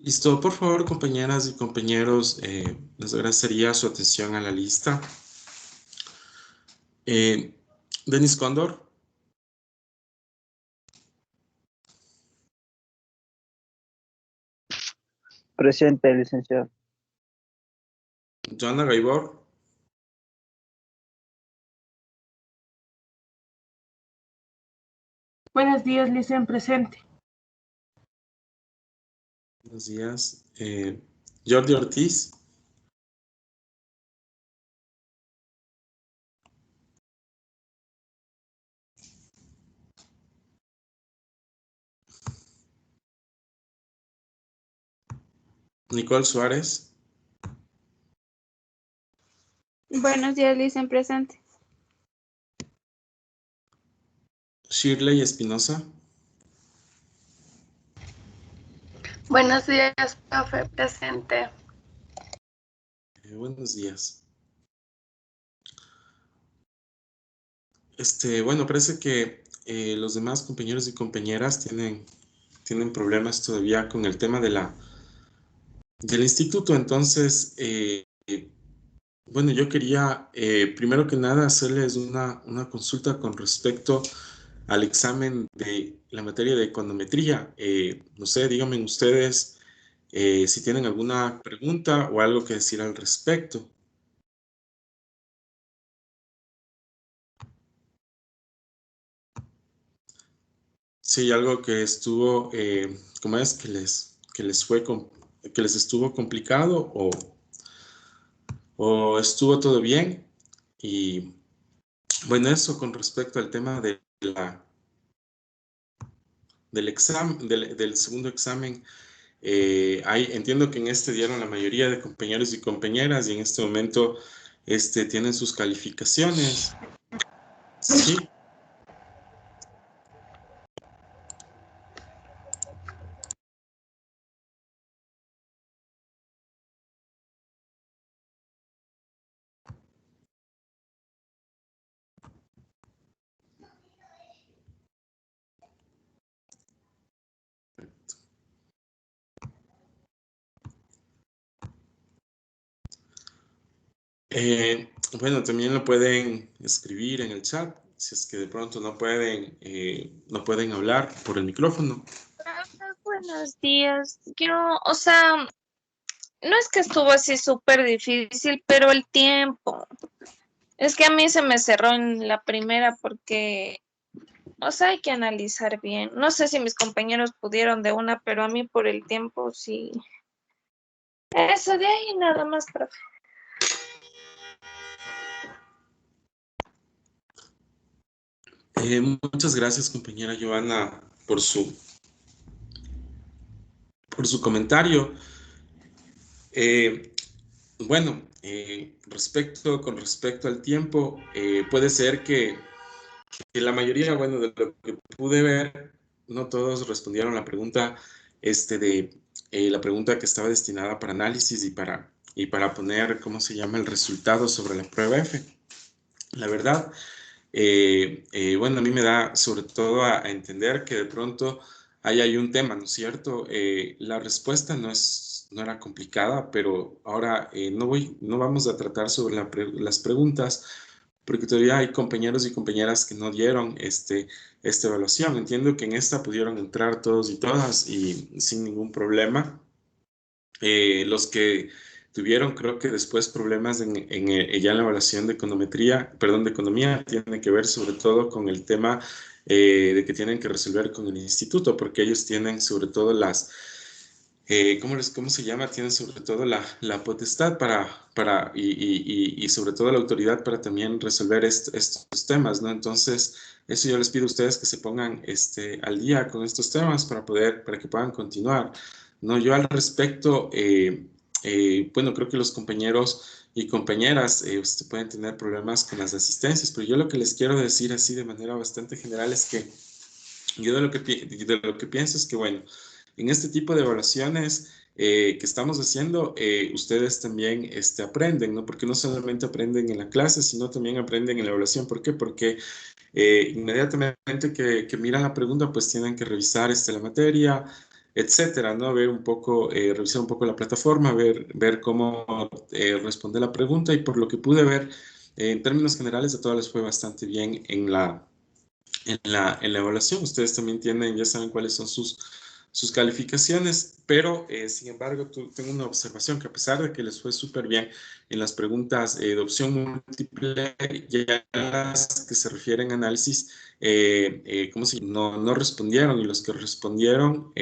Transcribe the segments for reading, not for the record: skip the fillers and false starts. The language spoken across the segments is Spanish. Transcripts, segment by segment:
Listo, por favor, compañeras y compañeros, les agradecería su atención a la lista. Denis Cóndor, Presente, licenciado. Joana Gaibor, Buenos días, licen presente. buenos días. Jordi Ortiz, Nicole Suárez, Buenos días, licen presente. Shirley Espinosa, Buenos días, profe, presente. buenos días. Bueno, parece que los demás compañeros y compañeras tienen problemas todavía con el tema del instituto. Entonces, bueno, yo quería primero que nada hacerles una consulta con respecto al examen de la materia de econometría. No sé, díganme ustedes si tienen alguna pregunta o algo que decir al respecto. Si hay algo que estuvo, ¿cómo es? Que les estuvo complicado o estuvo todo bien. Y bueno, eso con respecto al tema del examen, del segundo examen. Entiendo que en este dieron la mayoría de compañeros y compañeras y en este momento tienen sus calificaciones. Sí. Bueno, también lo pueden escribir en el chat, si es que de pronto no pueden hablar por el micrófono. Buenos días. O sea, no es que estuvo así súper difícil, pero el tiempo. Es que a mí se me cerró en la primera porque, o sea, hay que analizar bien. No sé si mis compañeros pudieron de una, pero a mí por el tiempo sí. Eso de ahí nada más, profe. Muchas gracias, compañera Joana, por su comentario. Bueno, con respecto al tiempo, puede ser que la mayoría, bueno, de lo que pude ver, no todos respondieron la pregunta, la pregunta que estaba destinada para análisis y para poner, ¿cómo se llama?, el resultado sobre la prueba F. La verdad, bueno, a mí me da sobre todo a entender que de pronto ahí hay un tema, ¿no es cierto? La respuesta no era complicada, pero ahora no vamos a tratar sobre las preguntas, porque todavía hay compañeros y compañeras que no dieron esta evaluación. Entiendo que en esta pudieron entrar todos y todas y sin ningún problema. Los que tuvieron, creo que después problemas ya en la evaluación de econometría, perdón, de economía, tiene que ver sobre todo con el tema de que tienen que resolver con el instituto, porque ellos tienen sobre todo ¿cómo se llama? Tienen sobre todo la potestad y sobre todo la autoridad para también resolver estos temas, ¿no? Entonces, eso yo les pido a ustedes que se pongan al día con estos temas para que puedan continuar, ¿no? Yo al respecto, bueno, creo que los compañeros y compañeras pueden tener problemas con las asistencias, pero yo lo que les quiero decir así de manera bastante general es que yo de lo que pienso es que, bueno, en este tipo de evaluaciones que estamos haciendo, ustedes también aprenden, ¿no? Porque no solamente aprenden en la clase, sino también aprenden en la evaluación. ¿Por qué? Porque inmediatamente que miran la pregunta, pues tienen que revisar la materia, etcétera, ¿no? Ver un poco, revisar un poco la plataforma, ver cómo responde la pregunta, y por lo que pude ver, en términos generales a todas les fue bastante bien en la evaluación. Ustedes también tienen, ya saben cuáles son sus calificaciones, pero sin embargo tengo una observación, que a pesar de que les fue súper bien en las preguntas de opción múltiple, ya las que se refieren a análisis, ¿cómo se llama? No respondieron, y los que respondieron,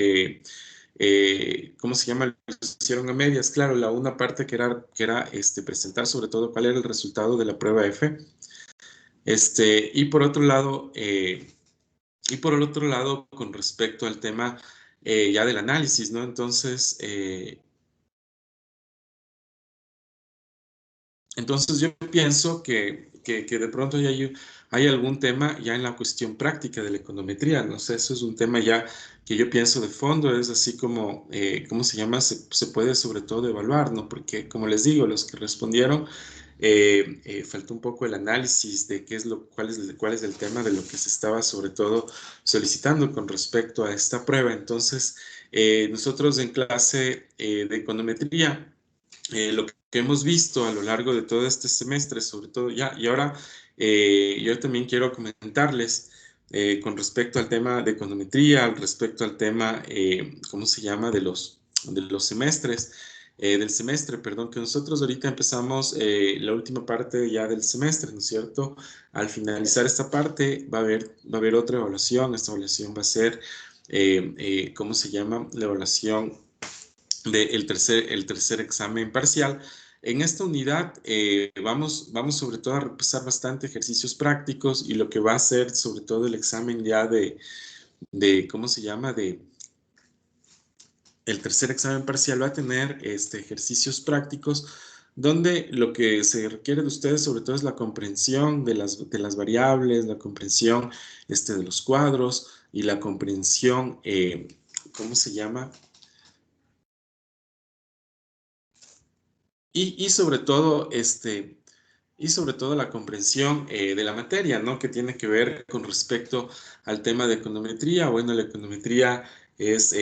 ¿cómo se llama? Lo hicieron a medias. Claro, la una parte que era presentar sobre todo cuál era el resultado de la prueba F. Y por otro lado, con respecto al tema ya del análisis, ¿no? Entonces yo pienso que de pronto ya hay algún tema ya en la cuestión práctica de la econometría, no sé, eso es un tema ya que yo pienso de fondo, es así como, ¿cómo se llama? Se puede sobre todo evaluar, ¿no? Porque como les digo, los que respondieron, faltó un poco el análisis de cuál es el tema de lo que se estaba sobre todo solicitando con respecto a esta prueba. Entonces, nosotros en clase de econometría, lo que hemos visto a lo largo de todo este semestre, sobre todo ya, y ahora yo también quiero comentarles con respecto al tema de econometría, al respecto al tema, ¿cómo se llama?, de los semestres, del semestre, perdón, que nosotros ahorita empezamos la última parte ya del semestre, ¿no es cierto? Al finalizar esta parte va a haber otra evaluación. Esta evaluación va a ser, ¿cómo se llama?, la evaluación del tercer examen parcial. En esta unidad vamos sobre todo a repasar bastante ejercicios prácticos, y lo que va a ser sobre todo el examen ya ¿cómo se llama?, el tercer examen parcial va a tener ejercicios prácticos, donde lo que se requiere de ustedes sobre todo es la comprensión de las variables, la comprensión de los cuadros, y la comprensión, ¿cómo se llama?, y sobre todo, la comprensión de la materia, ¿no? Que tiene que ver con respecto al tema de econometría. Bueno, la econometría es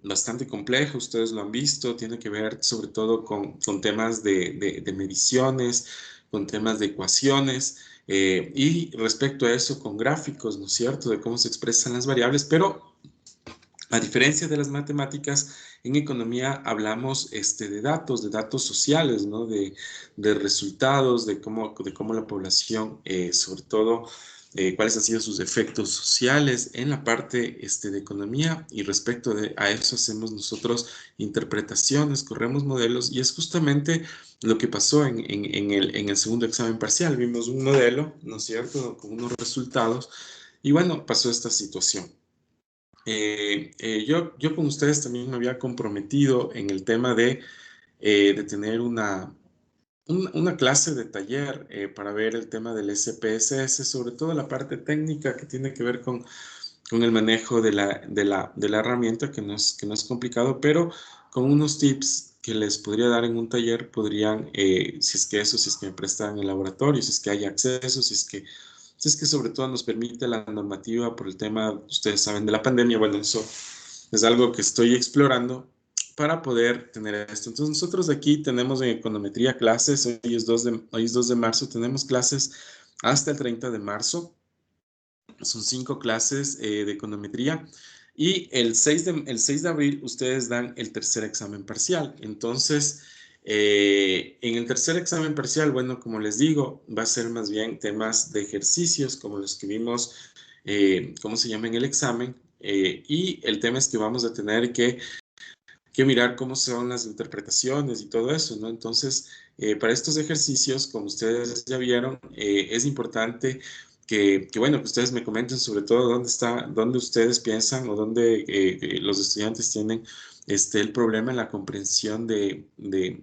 bastante compleja, ustedes lo han visto, tiene que ver sobre todo con temas de mediciones, con temas de ecuaciones, y respecto a eso con gráficos, ¿no es cierto?, de cómo se expresan las variables. Pero a diferencia de las matemáticas, en economía hablamos de datos sociales, ¿no? De resultados, de cómo la población, sobre todo, cuáles han sido sus efectos sociales en la parte de economía, y respecto a eso hacemos nosotros interpretaciones, corremos modelos, y es justamente lo que pasó en el segundo examen parcial. Vimos un modelo, ¿no es cierto?, con unos resultados, y bueno, pasó esta situación. Yo con ustedes también me había comprometido en el tema de tener una clase de taller para ver el tema del SPSS, sobre todo la parte técnica que tiene que ver con el manejo de la herramienta, que no es complicado, pero con unos tips que les podría dar en un taller, podrían, si es que me prestan el laboratorio, si es que hay acceso, si es que sobre todo nos permite la normativa por el tema, ustedes saben, de la pandemia. Bueno, eso es algo que estoy explorando para poder tener esto. Entonces, nosotros aquí tenemos en econometría clases, hoy es 2 de marzo, tenemos clases hasta el 30 de marzo. Son 5 clases de econometría, y el 6 de abril ustedes dan el tercer examen parcial. Entonces, en el tercer examen parcial, bueno, como les digo, va a ser más bien temas de ejercicios como los que vimos, ¿cómo se llama?, en el examen, y el tema es que vamos a tener que mirar cómo son las interpretaciones y todo eso, ¿no? Entonces, para estos ejercicios, como ustedes ya vieron, es importante bueno, que ustedes me comenten sobre todo dónde ustedes piensan, o dónde los estudiantes tienen el problema en la comprensión de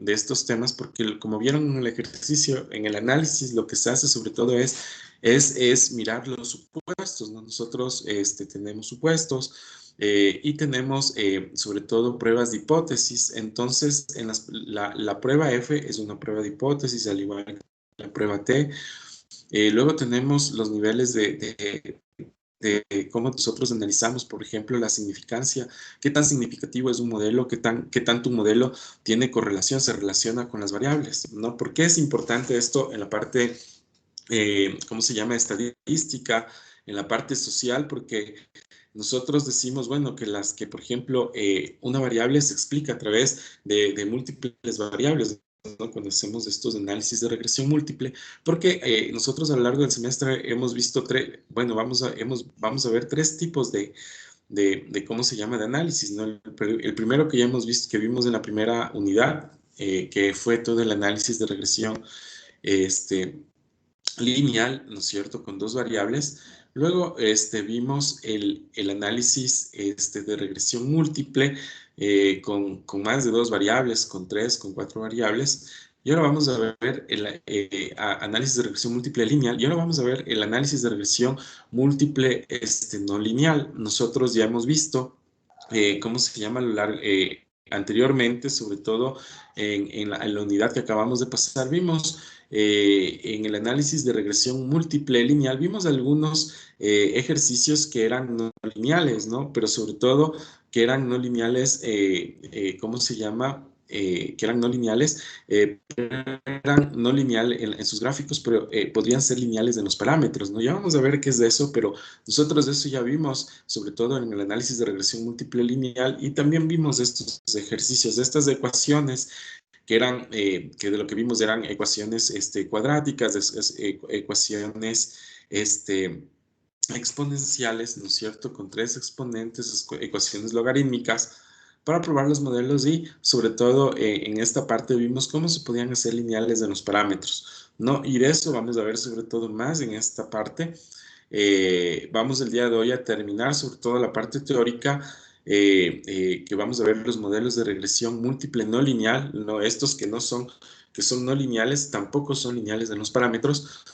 estos temas, porque como vieron en el ejercicio, en el análisis, lo que se hace sobre todo es mirar los supuestos, ¿no? Nosotros tenemos supuestos, y tenemos sobre todo pruebas de hipótesis. Entonces, la prueba F es una prueba de hipótesis, al igual que la prueba T. Luego tenemos los niveles de cómo nosotros analizamos, por ejemplo, la significancia, qué tan significativo es un modelo, qué tanto un modelo tiene correlación, se relaciona con las variables, ¿no? ¿Por qué es importante esto en la parte, ¿cómo se llama? Estadística, en la parte social, porque nosotros decimos, bueno, que por ejemplo, una variable se explica a través de múltiples variables, ¿no? Cuando hacemos estos análisis de regresión múltiple, porque nosotros a lo largo del semestre hemos visto bueno, vamos a ver tres tipos ¿cómo se llama? De análisis, ¿no? El primero que ya hemos visto, que vimos en la primera unidad, que fue todo el análisis de regresión lineal, ¿no es cierto?, con dos variables. Luego vimos el análisis de regresión múltiple con más de dos variables, con tres, con cuatro variables. Y ahora vamos a ver el análisis de regresión múltiple lineal. Y ahora vamos a ver el análisis de regresión múltiple no lineal. Nosotros ya hemos visto cómo se llama a lo largo, anteriormente, sobre todo en la unidad que acabamos de pasar, vimos en el análisis de regresión múltiple lineal, vimos algunos ejercicios que eran no lineales, ¿no? Pero sobre todo que eran no lineales, ¿cómo se llama? Que eran no lineales, eran no lineales en sus gráficos, pero podrían ser lineales en los parámetros, ¿no? Ya vamos a ver qué es de eso, pero nosotros de eso ya vimos, sobre todo en el análisis de regresión múltiple lineal, y también vimos estos ejercicios, estas ecuaciones que eran, que de lo que vimos eran ecuaciones cuadráticas, ecuaciones exponenciales, ¿no es cierto?, con tres exponentes, ecuaciones logarítmicas, para probar los modelos y sobre todo en esta parte vimos cómo se podían hacer lineales de los parámetros, ¿no? Y de eso vamos a ver sobre todo más en esta parte. Vamos el día de hoy a terminar sobre todo la parte teórica, que vamos a ver los modelos de regresión múltiple no lineal, no, estos que son no lineales, tampoco son lineales en los parámetros.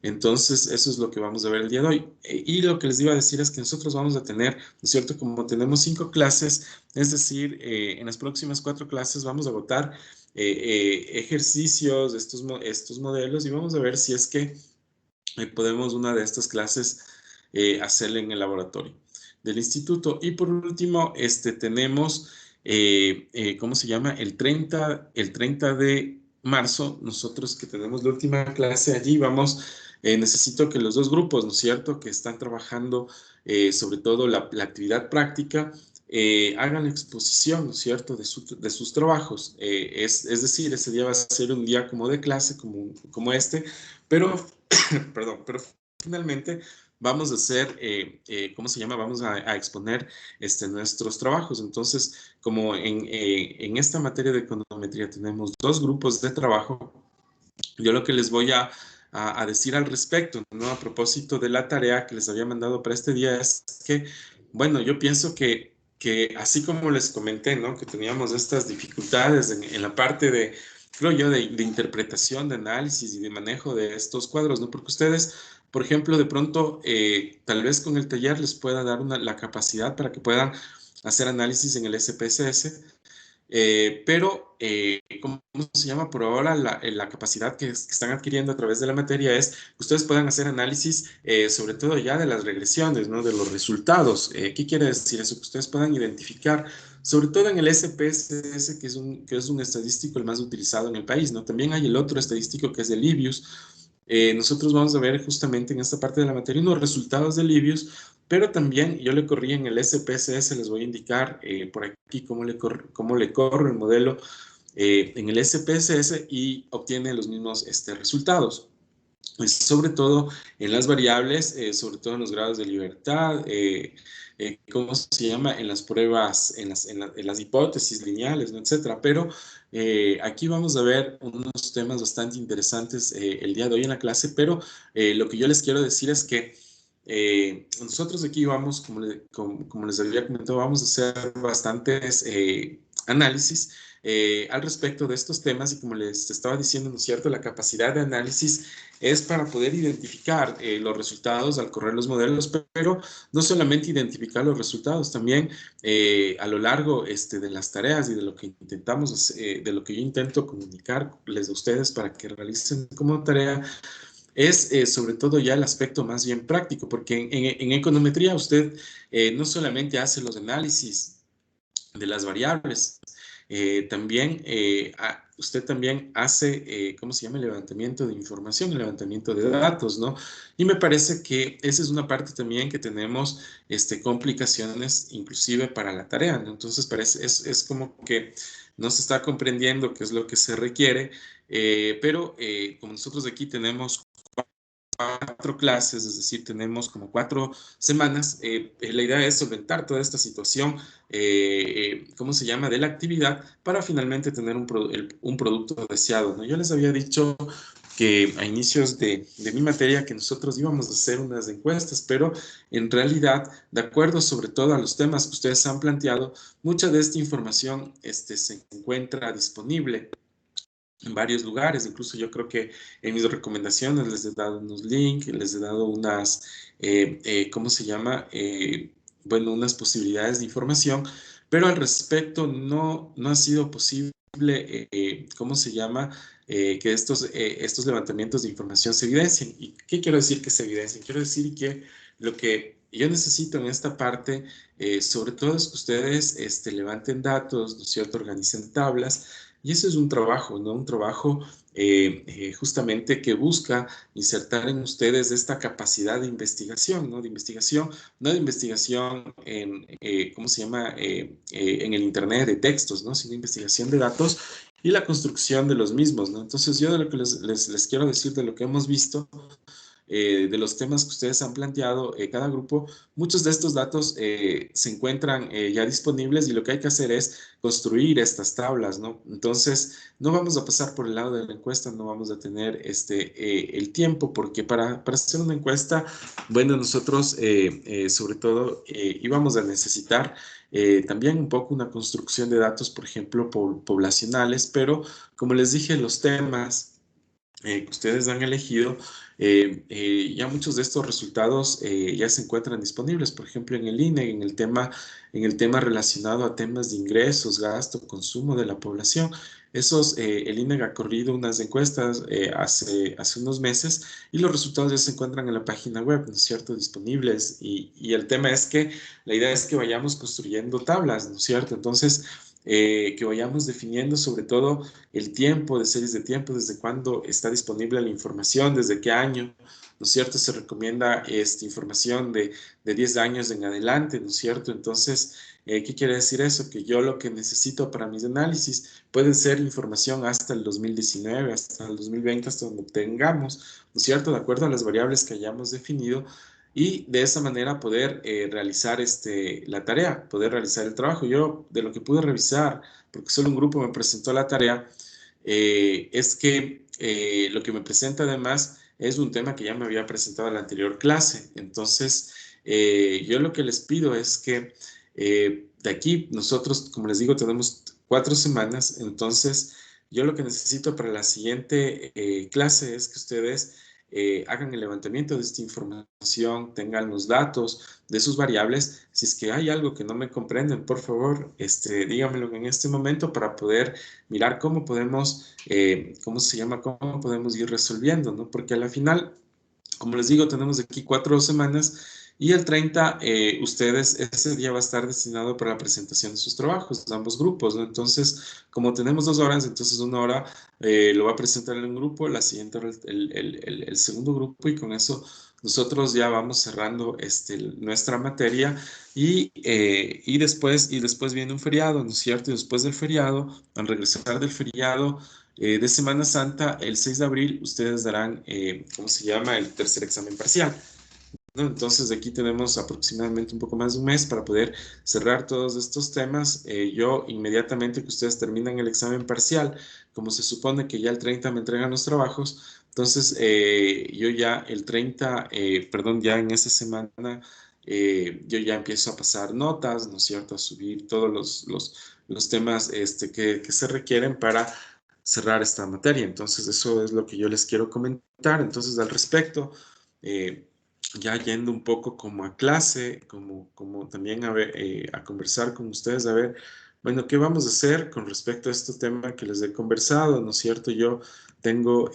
Entonces, eso es lo que vamos a ver el día de hoy. Y lo que les iba a decir es que nosotros vamos a tener, ¿no es cierto? Como tenemos 5 clases, es decir, en las próximas 4 clases vamos a votar ejercicios de estos modelos y vamos a ver si es que podemos una de estas clases hacerla en el laboratorio del instituto. Y por último, tenemos, ¿cómo se llama? El 30 de marzo, nosotros que tenemos la última clase allí, necesito que los dos grupos, ¿no es cierto?, que están trabajando sobre todo la actividad práctica, hagan la exposición, ¿no es cierto?, de sus trabajos. Es decir, ese día va a ser un día como de clase, como este, pero, perdón, pero finalmente vamos a hacer, ¿cómo se llama? Vamos a exponer nuestros trabajos. Entonces, como en esta materia de econometría tenemos dos grupos de trabajo, yo lo que les voy a decir al respecto, ¿no? A propósito de la tarea que les había mandado para este día, es que, bueno, yo pienso que así como les comenté, ¿no?, que teníamos estas dificultades en la parte de, creo yo, de interpretación, de análisis y de manejo de estos cuadros, ¿no? Porque ustedes, por ejemplo, de pronto, tal vez con el taller les pueda dar la capacidad para que puedan hacer análisis en el SPSS, pero, ¿cómo se llama? Por ahora, la capacidad que están adquiriendo a través de la materia es que ustedes puedan hacer análisis, sobre todo ya de las regresiones, ¿no? De los resultados. ¿Qué quiere decir eso? Que ustedes puedan identificar, sobre todo en el SPSS, que es un estadístico el más utilizado en el país, ¿no? También hay el otro estadístico que es el Livius. Nosotros vamos a ver justamente en esta parte de la materia unos resultados de Livius, pero también yo le corrí en el SPSS, les voy a indicar por aquí cómo le corro el modelo en el SPSS y obtiene los mismos resultados. Sobre todo en las variables, sobre todo en los grados de libertad, ¿cómo se llama? En las pruebas, en las hipótesis lineales, ¿no? Etcétera. Pero aquí vamos a ver unos temas bastante interesantes el día de hoy en la clase, pero lo que yo les quiero decir es que nosotros aquí vamos, como les había comentado, vamos a hacer bastantes análisis al respecto de estos temas, y como les estaba diciendo, ¿no es cierto?, la capacidad de análisis es para poder identificar los resultados al correr los modelos, pero no solamente identificar los resultados, también a lo largo de las tareas y de lo que intentamos, de lo que yo intento comunicarles a ustedes para que realicen como tarea, es sobre todo ya el aspecto más bien práctico, porque en econometría usted no solamente hace los análisis de las variables, también usted también hace, ¿cómo se llama? El levantamiento de información, el levantamiento de datos, ¿no? Y me parece que esa es una parte también que tenemos complicaciones inclusive para la tarea, ¿no? Entonces parece, es como que no se está comprendiendo qué es lo que se requiere, pero como nosotros aquí tenemos 4 clases, es decir, tenemos como 4 semanas. La idea es solventar toda esta situación, ¿cómo se llama?, de la actividad para finalmente tener un producto deseado, ¿no? Yo les había dicho que a inicios de mi materia que nosotros íbamos a hacer unas encuestas, pero en realidad, de acuerdo sobre todo a los temas que ustedes han planteado, mucha de esta información se encuentra disponible en varios lugares. Incluso yo creo que en mis recomendaciones les he dado unos links, les he dado unas, ¿cómo se llama? Bueno, unas posibilidades de información, pero al respecto no ha sido posible, ¿cómo se llama? Que estos levantamientos de información se evidencien. ¿Y qué quiero decir que se evidencien? Quiero decir que lo que yo necesito en esta parte, sobre todo es que ustedes levanten datos, ¿no es cierto?, organicen tablas, y eso es un trabajo, ¿no? Un trabajo justamente que busca insertar en ustedes esta capacidad de investigación, ¿no? De investigación, no de investigación en, ¿cómo se llama? En el Internet de textos, ¿no? Sino investigación de datos y la construcción de los mismos, ¿no? Entonces yo de lo que les quiero decir de lo que hemos visto, de los temas que ustedes han planteado, cada grupo, muchos de estos datos se encuentran ya disponibles y lo que hay que hacer es construir estas tablas, ¿no? Entonces, no vamos a pasar por el lado de la encuesta, no vamos a tener el tiempo, porque para hacer una encuesta, bueno, nosotros sobre todo íbamos a necesitar también un poco una construcción de datos, por ejemplo, poblacionales, pero como les dije, los temas que ustedes han elegido, ya muchos de estos resultados ya se encuentran disponibles, por ejemplo, en el INE, en el tema relacionado a temas de ingresos, gasto, consumo de la población. El INE ha corrido unas encuestas hace unos meses y los resultados ya se encuentran en la página web, ¿no es cierto?, disponibles. Y el tema es que la idea es que vayamos construyendo tablas, ¿no es cierto? Entonces, que vayamos definiendo sobre todo el tiempo de series de tiempo, desde cuándo está disponible la información, desde qué año, ¿no es cierto? Se recomienda esta información de 10 años en adelante, ¿no es cierto? Entonces, ¿qué quiere decir eso? Que yo lo que necesito para mis análisis puede ser información hasta el 2019, hasta el 2020, hasta donde tengamos, ¿no es cierto? De acuerdo a las variables que hayamos definido, y de esa manera poder realizar la tarea, poder realizar el trabajo. Yo, de lo que pude revisar, porque solo un grupo me presentó la tarea, es que lo que me presenta además es un tema que ya me había presentado en la anterior clase. Entonces, yo lo que les pido es que de aquí nosotros, como les digo, tenemos 4 semanas. Entonces, yo lo que necesito para la siguiente clase es que ustedes hagan el levantamiento de esta información, tengan los datos de sus variables. Si es que hay algo que no me comprenden, por favor, díganmelo en este momento para poder mirar cómo podemos, ¿cómo se llama? Cómo podemos ir resolviendo, ¿no? Porque a la final, como les digo, tenemos aquí 4 semanas y el 30, ese día va a estar destinado para la presentación de sus trabajos, de ambos grupos, ¿no? Entonces, como tenemos 2 horas, entonces 1 hora lo va a presentar en un grupo, la siguiente hora el segundo grupo, y con eso nosotros ya vamos cerrando nuestra materia y después viene un feriado, ¿no es cierto? Y después del feriado, al regresar del feriado, de Semana Santa, el 6 de abril, ustedes darán, ¿cómo se llama?, el tercer examen parcial, ¿no? Entonces, aquí tenemos aproximadamente un poco más de un mes para poder cerrar todos estos temas. Yo, inmediatamente que ustedes terminan el examen parcial, como se supone que ya el 30 me entregan los trabajos, entonces yo ya el 30, perdón, ya en esa semana, yo ya empiezo a pasar notas, ¿no es cierto?, a subir todos los temas que se requieren para cerrar esta materia. Entonces, eso es lo que yo les quiero comentar. Entonces, al respecto, ya yendo un poco como a clase, como también a conversar con ustedes, a ver, bueno, ¿qué vamos a hacer con respecto a este tema que les he conversado? ¿No es cierto? Yo tengo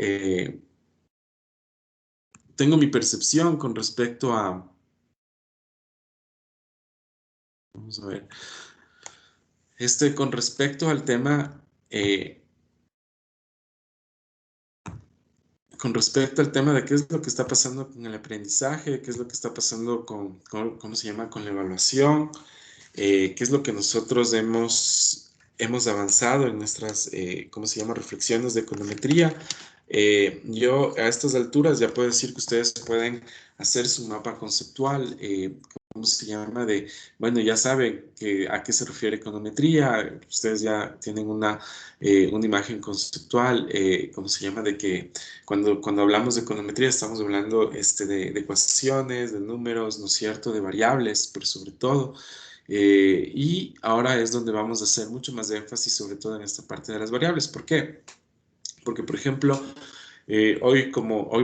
tengo mi percepción con respecto a... Vamos a ver. Con respecto al tema... con respecto al tema de qué es lo que está pasando con el aprendizaje, qué es lo que está pasando ¿cómo se llama? Con la evaluación, qué es lo que nosotros hemos avanzado en nuestras, ¿cómo se llama? Reflexiones de econometría. Yo a estas alturas ya puedo decir que ustedes pueden hacer su mapa conceptual, ¿cómo se llama? Bueno, ya saben a qué se refiere econometría, ustedes ya tienen una imagen conceptual, ¿cómo se llama? De que cuando hablamos de econometría estamos hablando de ecuaciones, de números, ¿no es cierto? De variables, pero sobre todo. Y ahora es donde vamos a hacer mucho más énfasis, sobre todo en esta parte de las variables. ¿Por qué? Porque, por ejemplo, hoy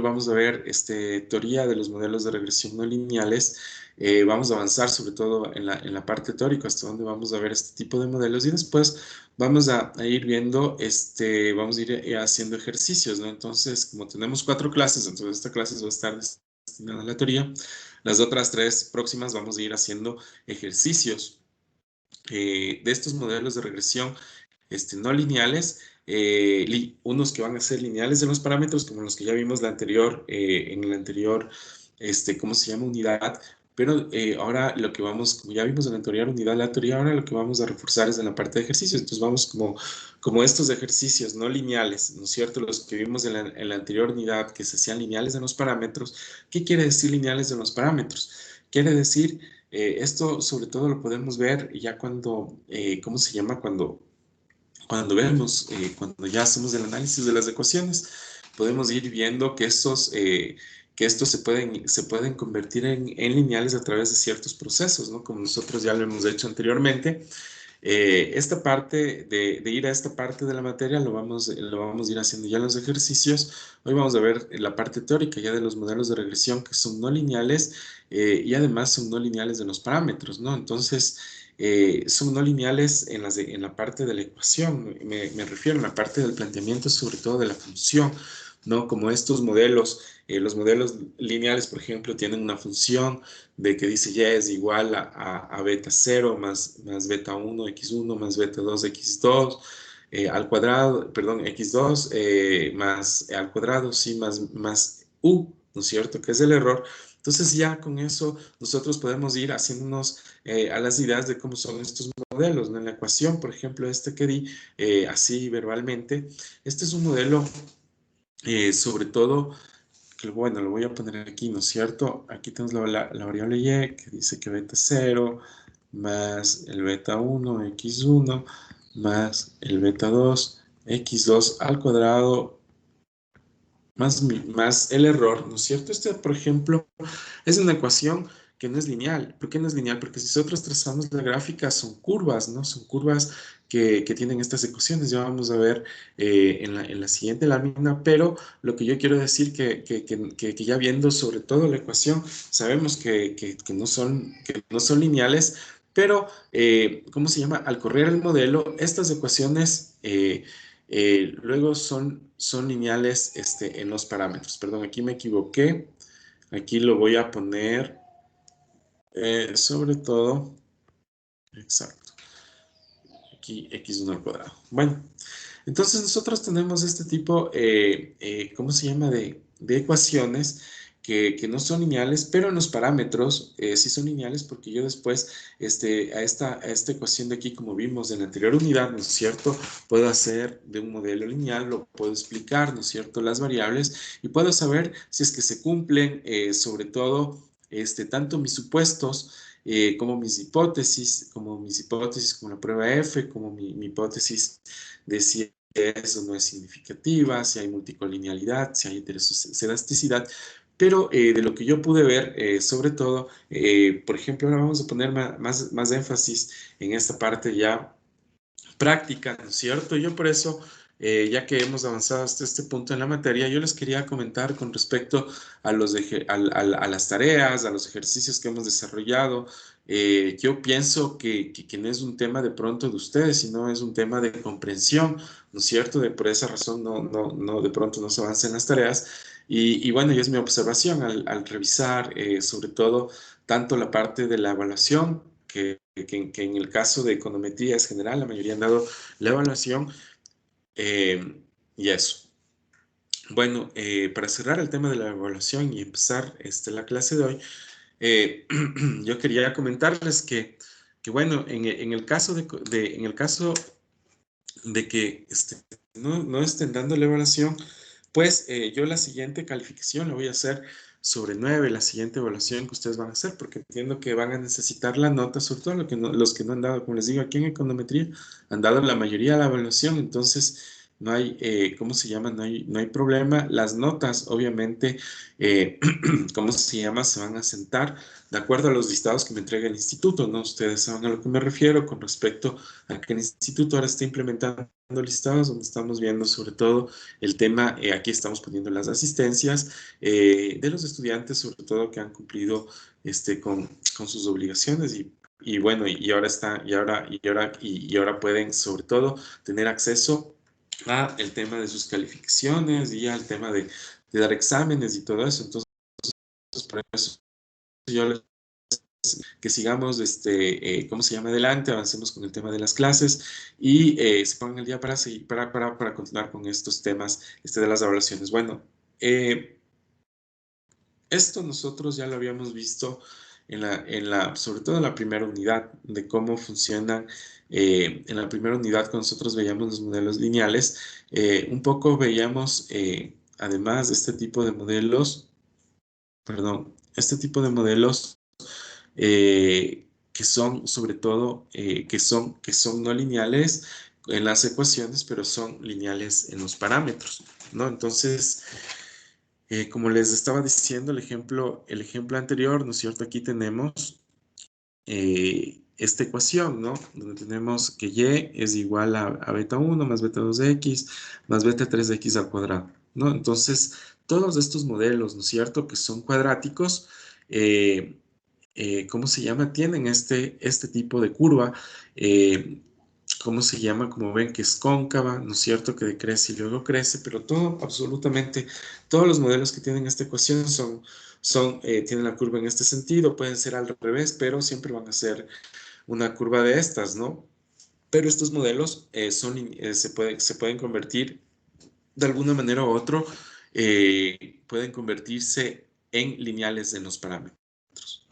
vamos a ver teoría de los modelos de regresión no lineales, vamos a avanzar sobre todo en la parte teórica, hasta donde vamos a ver este tipo de modelos y después vamos a ir viendo, vamos a ir haciendo ejercicios, ¿no? Entonces, como tenemos 4 clases, entonces esta clase va a estar destinada a la teoría, las otras 3 próximas vamos a ir haciendo ejercicios de estos modelos de regresión no lineales, unos que van a ser lineales de los parámetros, como los que ya vimos en la anterior, ¿cómo se llama? Unidad. Pero ahora lo que como ya vimos en la anterior unidad, la teoría, ahora lo que vamos a reforzar es en la parte de ejercicios. Entonces vamos como estos ejercicios no lineales, ¿no es cierto? Los que vimos en la anterior unidad, que se hacían lineales de los parámetros. ¿Qué quiere decir lineales de los parámetros? Quiere decir, esto sobre todo lo podemos ver ya cuando, ¿cómo se llama? Cuando vemos, cuando ya hacemos el análisis de las ecuaciones, podemos ir viendo que estos se pueden convertir en lineales a través de ciertos procesos, ¿no? Como nosotros ya lo hemos hecho anteriormente. Esta parte de ir a esta parte de la materia lo vamos a ir haciendo ya en los ejercicios. Hoy vamos a ver la parte teórica ya de los modelos de regresión que son no lineales y además son no lineales de los parámetros, ¿no? Entonces, son no lineales en la parte de la ecuación, me refiero en la parte del planteamiento, sobre todo de la función, ¿no? Como estos modelos, los modelos lineales, por ejemplo, tienen una función de que dice y es igual a beta 0 más beta 1, x1 más beta 2, x2, al cuadrado, perdón, x2 más al cuadrado, sí, más u, ¿no es cierto? Que es el error. Entonces ya con eso nosotros podemos ir haciéndonos a las ideas de cómo son estos modelos, ¿no? En la ecuación, por ejemplo, que di así verbalmente, este es un modelo sobre todo, que bueno, lo voy a poner aquí, ¿no es cierto? Aquí tenemos la variable y que dice que beta 0 más el beta 1, x1, más el beta 2, x2 al cuadrado, más el error, ¿no es cierto? Por ejemplo, es una ecuación que no es lineal. ¿Por qué no es lineal? Porque si nosotros trazamos la gráfica, son curvas, ¿no? Son curvas que tienen estas ecuaciones. Ya vamos a ver en la siguiente lámina, pero lo que yo quiero decir que ya viendo sobre todo la ecuación, sabemos que no son lineales, pero, ¿cómo se llama? Al correr el modelo, estas ecuaciones luego son lineales en los parámetros. Perdón, aquí me equivoqué. Aquí lo voy a poner sobre todo, exacto, aquí x1 al cuadrado. Bueno, entonces nosotros tenemos este tipo, ¿cómo se llama? De ecuaciones que no son lineales, pero en los parámetros sí son lineales porque yo después a esta ecuación de aquí, como vimos en la anterior unidad, ¿no es cierto? Puedo hacer de un modelo lineal, lo puedo explicar, ¿no es cierto? Las variables y puedo saber si es que se cumplen, sobre todo, tanto mis supuestos como mis hipótesis, como la prueba F, como mi hipótesis de si eso no es significativa, si hay multicolinealidad, si hay heteroscedasticidad, pero de lo que yo pude ver, sobre todo, por ejemplo, ahora vamos a poner más énfasis en esta parte ya práctica, ¿no es cierto? Yo por eso ya que hemos avanzado hasta este punto en la materia, yo les quería comentar con respecto a, a las tareas, a los ejercicios que hemos desarrollado. Yo pienso que no es un tema de pronto de ustedes, sino es un tema de comprensión, ¿no es cierto? Por esa razón de pronto no se avanza en las tareas. Y bueno, y es mi observación al revisar sobre todo tanto la parte de la evaluación, que en el caso de econometría es general, la mayoría han dado la evaluación, y eso. Bueno, para cerrar el tema de la evaluación y empezar la clase de hoy, yo quería comentarles que bueno, en el caso en el caso de que no estén dando la evaluación, pues yo la siguiente calificación la voy a hacer sobre 9, la siguiente evaluación que ustedes van a hacer, porque entiendo que van a necesitar la nota, sobre todo los que no han dado, como les digo, aquí en econometría, han dado la mayoría de la evaluación, entonces no hay, ¿cómo se llama? No hay problema. Las notas, obviamente, ¿cómo se llama? Se van a sentar de acuerdo a los listados que me entrega el instituto, ¿no? Ustedes saben a lo que me refiero con respecto a que el instituto ahora está implementando listados donde estamos viendo sobre todo el tema, aquí estamos poniendo las asistencias de los estudiantes, sobre todo que han cumplido con sus obligaciones y bueno, y ahora pueden sobre todo tener acceso a el tema de sus calificaciones y al tema de dar exámenes y todo eso. Entonces, por eso yo les que sigamos, ¿cómo se llama? Adelante, avancemos con el tema de las clases y se pongan el día para seguir, para continuar con estos temas de las evaluaciones. Bueno, esto nosotros ya lo habíamos visto sobre todo en la primera unidad, de cómo funcionan. En la primera unidad, cuando nosotros veíamos los modelos lineales, un poco veíamos, además de este tipo de modelos, perdón, este tipo de modelos que son sobre todo, que son no lineales en las ecuaciones, pero son lineales en los parámetros, ¿no? Entonces, como les estaba diciendo, el ejemplo anterior, ¿no es cierto? Aquí tenemos esta ecuación, ¿no? Donde tenemos que y es igual a beta 1 más beta 2 de x más beta 3 de x al cuadrado, ¿no? Entonces, todos estos modelos, ¿no es cierto? Que son cuadráticos, ¿cómo se llama? Tienen este tipo de curva, ¿cómo se llama? Como ven que es cóncava, ¿no es cierto? Que decrece y luego crece, pero absolutamente, todos los modelos que tienen esta ecuación tienen la curva en este sentido, pueden ser al revés, pero siempre van a ser una curva de estas, ¿no? Pero estos modelos se pueden convertir de alguna manera u otra, pueden convertirse en lineales en los parámetros.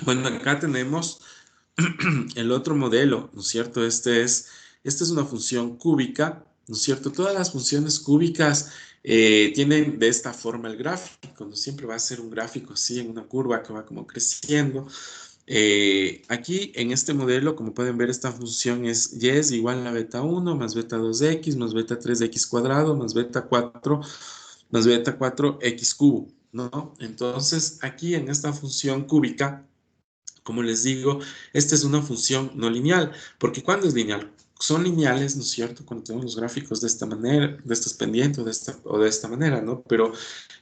Bueno, acá tenemos el otro modelo, ¿no es cierto? Esta es una función cúbica, ¿no es cierto? Todas las funciones cúbicas tienen de esta forma el gráfico, ¿no? Siempre va a ser un gráfico así, en una curva que va como creciendo. Aquí en este modelo, como pueden ver, esta función es y es igual a beta 1 más beta 2 de x más beta 3 de x cuadrado más beta 4 x cubo, ¿no? Entonces, aquí en esta función cúbica, como les digo, esta es una función no lineal, porque ¿cuándo es lineal? Son lineales, ¿no es cierto? Cuando tenemos los gráficos de esta manera, de estas pendientes o de esta manera, ¿no? Pero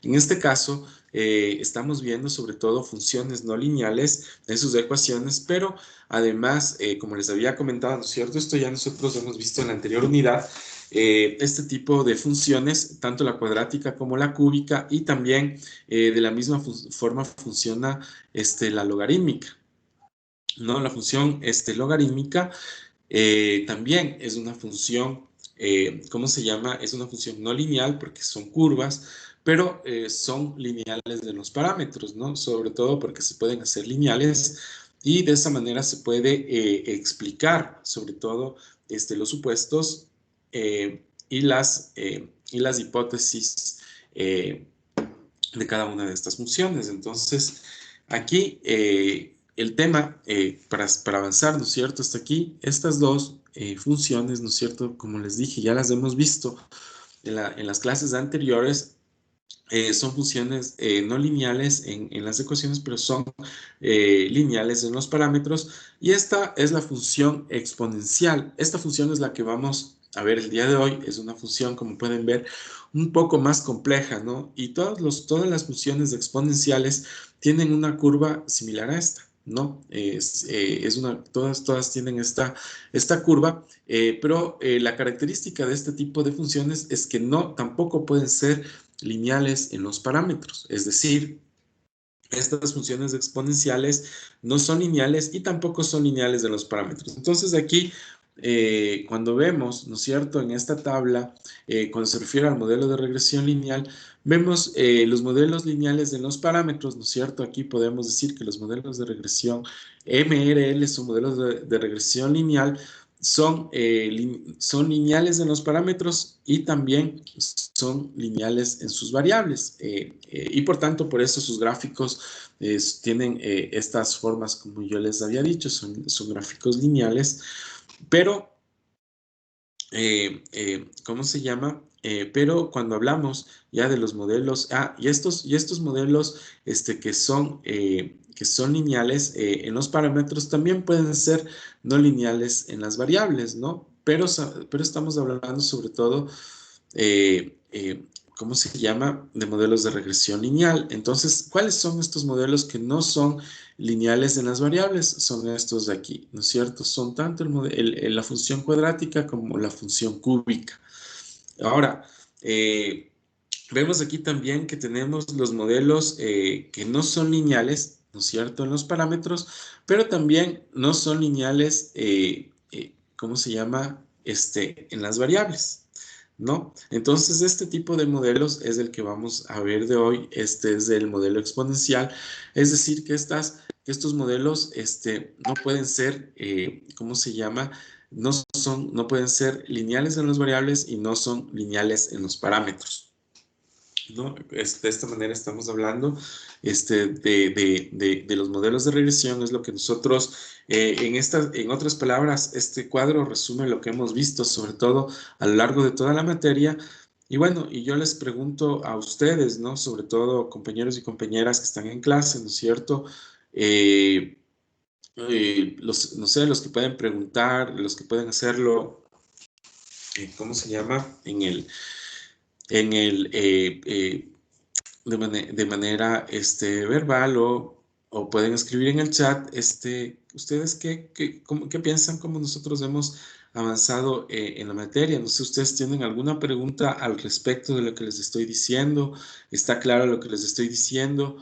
en este caso estamos viendo sobre todo funciones no lineales en sus ecuaciones, pero además, como les había comentado, ¿no es cierto? Esto ya nosotros hemos visto en la anterior unidad, este tipo de funciones, tanto la cuadrática como la cúbica, y también de la misma forma funciona la logarítmica, ¿no? La función logarítmica también es una función, ¿cómo se llama? Es una función no lineal porque son curvas, pero son lineales de los parámetros, ¿no? Sobre todo porque se pueden hacer lineales y de esa manera se puede explicar sobre todo los supuestos y las hipótesis de cada una de estas funciones. Entonces, aquí el tema para avanzar, ¿no es cierto? Hasta aquí, estas dos funciones, ¿no es cierto? Como les dije, ya las hemos visto en las clases anteriores, son funciones no lineales en las ecuaciones, pero son lineales en los parámetros. Y esta es la función exponencial. Esta función es la que vamos a ver el día de hoy. Es una función, como pueden ver, un poco más compleja, ¿no? Y todas las funciones exponenciales tienen una curva similar a esta, ¿no? Todas tienen esta curva, pero la característica de este tipo de funciones es que tampoco pueden ser lineales en los parámetros, es decir, estas funciones exponenciales no son lineales y tampoco son lineales en los parámetros. Entonces aquí, cuando vemos, ¿no es cierto?, en esta tabla, cuando se refiere al modelo de regresión lineal, vemos los modelos lineales en los parámetros, ¿no es cierto? Aquí podemos decir que los modelos de regresión MRL son modelos de regresión lineal, son lineales en los parámetros y también son lineales en sus variables. Y por tanto, por eso sus gráficos tienen estas formas, como yo les había dicho, son gráficos lineales, pero, ¿cómo se llama? Pero cuando hablamos ya de los modelos, y estos modelos que son lineales en los parámetros también pueden ser no lineales en las variables, ¿no? Pero estamos hablando sobre todo, ¿cómo se llama? De modelos de regresión lineal. Entonces, ¿cuáles son estos modelos que no son lineales en las variables? Son estos de aquí, ¿no es cierto? Son tanto la función cuadrática como la función cúbica. Ahora, vemos aquí también que tenemos los modelos que no son lineales, ¿no es cierto?, en los parámetros, pero también no son lineales, ¿cómo se llama?, en las variables, ¿no? Entonces, este tipo de modelos es el que vamos a ver de hoy. Este es el modelo exponencial, es decir, que estos modelos no pueden ser, ¿cómo se llama?, no pueden ser lineales en las variables y no son lineales en los parámetros, ¿no? De esta manera estamos hablando de los modelos de regresión. Es lo que nosotros, en otras palabras, este cuadro resume lo que hemos visto, sobre todo a lo largo de toda la materia. Y bueno, y yo les pregunto a ustedes, ¿no? Sobre todo compañeros y compañeras que están en clase, ¿no es cierto? No sé, los que pueden preguntar, los que pueden hacerlo, ¿cómo se llama? De manera verbal o pueden escribir en el chat. ¿Ustedes qué piensan? ¿Cómo nosotros hemos avanzado en la materia? No sé, ¿ustedes tienen alguna pregunta al respecto de lo que les estoy diciendo? ¿Está claro lo que les estoy diciendo?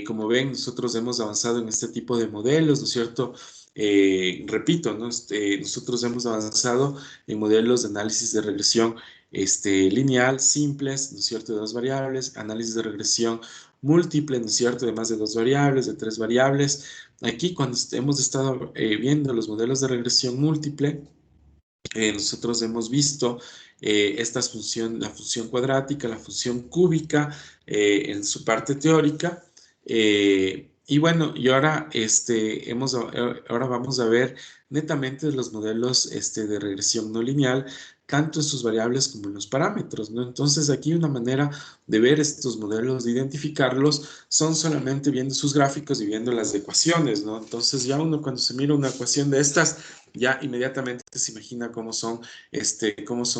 Como ven, nosotros hemos avanzado en este tipo de modelos, ¿no es cierto? Repito, ¿no? Nosotros hemos avanzado en modelos de análisis de regresión lineal, simples, ¿no es cierto?, de dos variables, análisis de regresión múltiple, ¿no es cierto?, de más de dos variables, de tres variables. Aquí, cuando hemos estado viendo los modelos de regresión múltiple, nosotros hemos visto la función cuadrática, la función cúbica en su parte teórica. Y bueno, y ahora, ahora vamos a ver netamente los modelos de regresión no lineal, tanto en sus variables como en los parámetros, ¿no? Entonces, aquí una manera de ver estos modelos, de identificarlos, son solamente viendo sus gráficos y viendo las ecuaciones, ¿no? Entonces, ya uno cuando se mira una ecuación de estas, ya inmediatamente se imagina cómo son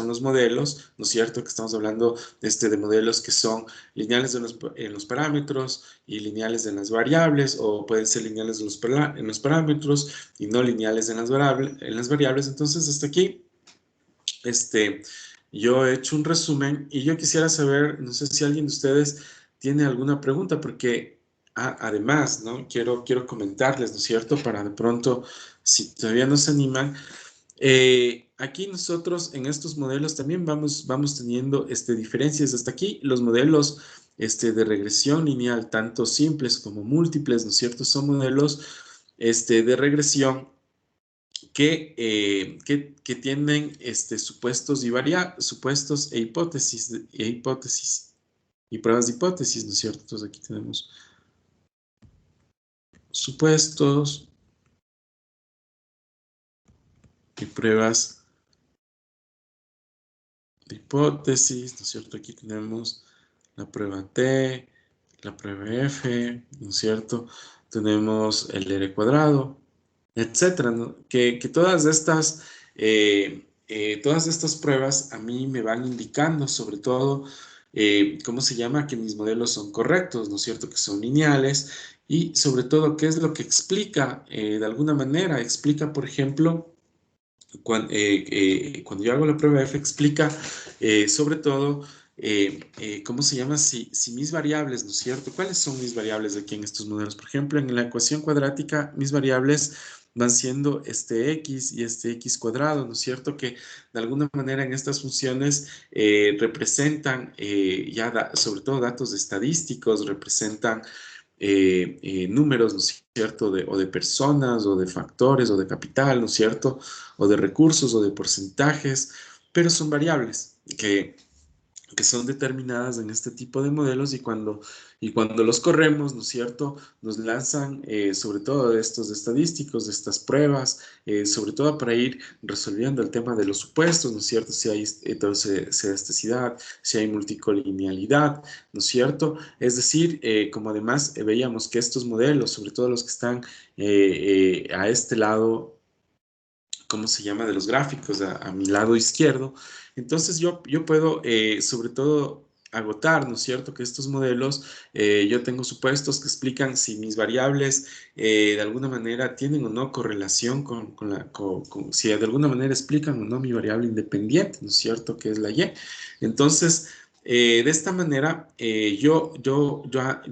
los modelos, ¿no es cierto? Que estamos hablando de modelos que son lineales en los parámetros y lineales en las variables, o pueden ser lineales en los parámetros y no lineales en las variables. Entonces, hasta aquí, yo he hecho un resumen y yo quisiera saber, no sé si alguien de ustedes tiene alguna pregunta, porque además, ¿no? Quiero comentarles, ¿no es cierto? Para de pronto, si todavía no se animan, aquí nosotros en estos modelos también vamos teniendo diferencias. Hasta aquí los modelos de regresión lineal, tanto simples como múltiples, ¿no es cierto? Son modelos de regresión que tienen supuestos supuestos e hipótesis y pruebas de hipótesis, ¿no es cierto? Entonces aquí tenemos supuestos y pruebas de hipótesis, ¿no es cierto? Aquí tenemos la prueba T, la prueba F, ¿no es cierto? Tenemos el R cuadrado, etcétera, ¿no? Que todas estas pruebas a mí me van indicando, sobre todo, ¿cómo se llama? Que mis modelos son correctos, ¿no es cierto? Que son lineales y sobre todo, ¿qué es lo que explica? De alguna manera, explica, por ejemplo, cuando yo hago la prueba F, explica sobre todo, ¿cómo se llama? Si mis variables, ¿no es cierto? ¿Cuáles son mis variables aquí en estos modelos? Por ejemplo, en la ecuación cuadrática, mis variables van siendo este x y este x cuadrado, ¿no es cierto? Que de alguna manera en estas funciones representan sobre todo datos estadísticos, representan números, ¿no es cierto? O de personas, o de factores, o de capital, ¿no es cierto? O de recursos, o de porcentajes, pero son variables que son determinadas en este tipo de modelos y cuando los corremos, ¿no es cierto? Nos lanzan sobre todo de estos estadísticos, de estas pruebas, sobre todo para ir resolviendo el tema de los supuestos, ¿no es cierto? Si hay elasticidad, si hay multicolinealidad, ¿no es cierto? Es decir, como además veíamos que estos modelos, sobre todo los que están a este lado, ¿cómo se llama? De los gráficos a mi lado izquierdo. Entonces yo puedo sobre todo agotar, ¿no es cierto? Que estos modelos, yo tengo supuestos que explican si mis variables de alguna manera tienen o no correlación si de alguna manera explican o no mi variable independiente, ¿no es cierto? Que es la Y. Entonces, de esta manera, yo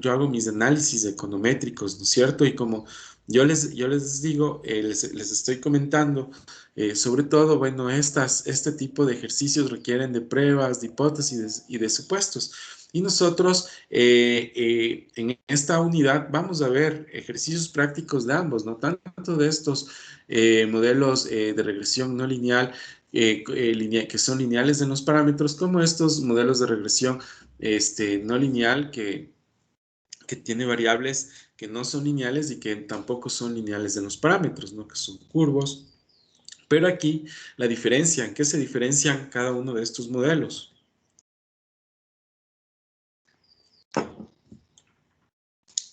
hago mis análisis econométricos, ¿no es cierto? Y como yo les digo, les estoy comentando, sobre todo, bueno, este tipo de ejercicios requieren de pruebas, de hipótesis y de supuestos. Y nosotros en esta unidad vamos a ver ejercicios prácticos de ambos, ¿no? Tanto de estos modelos de regresión no lineal, que son lineales en los parámetros, como estos modelos de regresión no lineal que tiene variables que no son lineales y que tampoco son lineales en los parámetros, ¿no? Que son curvos. Pero aquí la diferencia, ¿en qué se diferencian cada uno de estos modelos?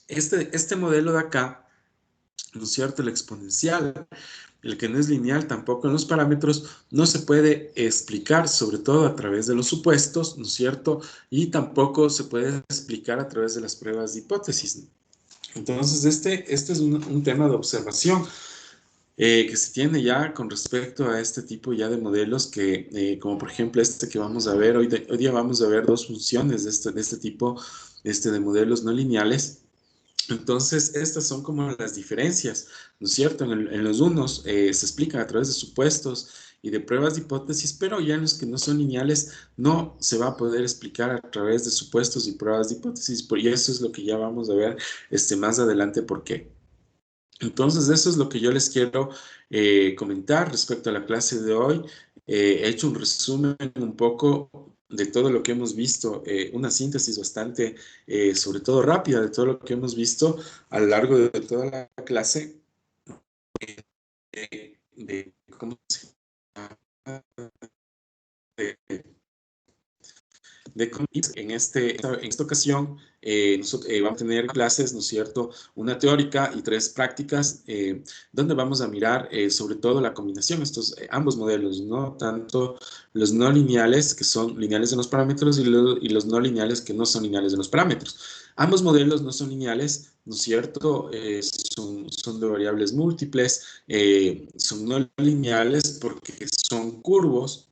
Este modelo de acá, ¿no es cierto? El exponencial, el que no es lineal tampoco en los parámetros, no se puede explicar, sobre todo a través de los supuestos, ¿no es cierto? Y tampoco se puede explicar a través de las pruebas de hipótesis. Entonces, este es un tema de observación que se tiene ya con respecto a este tipo ya de modelos que, como por ejemplo este que vamos a ver, hoy día vamos a ver dos funciones de este tipo de modelos no lineales. Entonces, estas son como las diferencias, ¿no es cierto? En los unos se explican a través de supuestos y de pruebas de hipótesis, pero ya en los que no son lineales no se va a poder explicar a través de supuestos y pruebas de hipótesis, y eso es lo que ya vamos a ver más adelante por qué. Entonces, eso es lo que yo les quiero comentar respecto a la clase de hoy. He hecho un resumen un poco de todo lo que hemos visto, una síntesis bastante, sobre todo rápida, de todo lo que hemos visto a lo largo de toda la clase, de cómo se llama, de, en esta ocasión nosotros vamos a tener clases, ¿no es cierto? Una teórica y 3 prácticas, donde vamos a mirar sobre todo la combinación, ambos modelos, ¿no? Tanto los no lineales, que son lineales en los parámetros, y los no lineales, que no son lineales en los parámetros. Ambos modelos no son lineales, ¿no es cierto? Son de variables múltiples, son no lineales porque son curvos,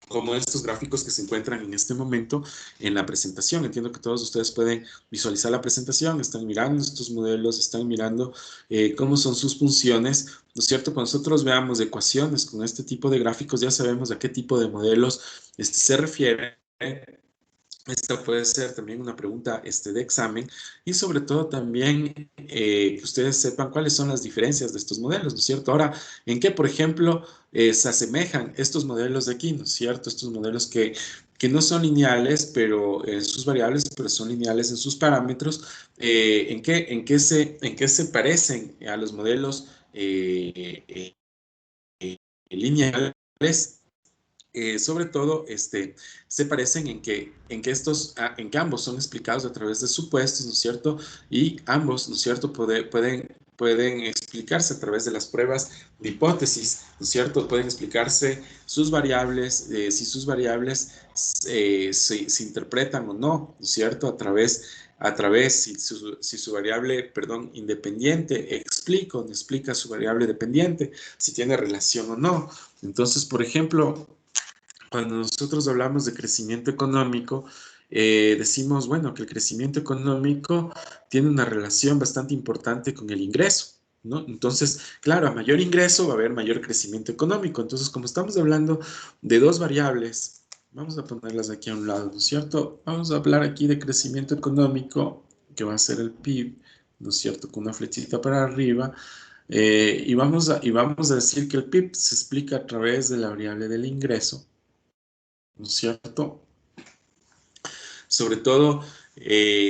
como estos gráficos que se encuentran en este momento en la presentación. Entiendo que todos ustedes pueden visualizar la presentación, están mirando estos modelos, están mirando cómo son sus funciones, ¿no es cierto? Cuando nosotros veamos ecuaciones con este tipo de gráficos, ya sabemos a qué tipo de modelos se refiere. Esta puede ser también una pregunta de examen y sobre todo también que ustedes sepan cuáles son las diferencias de estos modelos, ¿no es cierto? Ahora, ¿en qué, por ejemplo, se asemejan estos modelos de aquí, ¿no es cierto? Estos modelos que no son lineales pero en sus variables, pero son lineales en sus parámetros. ¿En qué se parecen a los modelos lineales? sobre todo, se parecen en que ambos son explicados a través de supuestos, ¿no es cierto? Y ambos, ¿no es cierto?, pueden explicarse a través de las pruebas de hipótesis, ¿no es cierto? Pueden explicarse sus variables, si sus variables se interpretan o no, ¿no es cierto? A través si su variable, perdón, independiente explica o no explica su variable dependiente, si tiene relación o no. Entonces, por ejemplo, cuando nosotros hablamos de crecimiento económico, decimos, bueno, que el crecimiento económico tiene una relación bastante importante con el ingreso, ¿no? Entonces, claro, a mayor ingreso va a haber mayor crecimiento económico. Entonces, como estamos hablando de dos variables, vamos a ponerlas aquí a un lado, ¿no es cierto? Vamos a hablar aquí de crecimiento económico, que va a ser el PIB, ¿no es cierto? Con una flechita para arriba. Y vamos a decir que el PIB se explica a través de la variable del ingreso, ¿no es cierto? Sobre todo,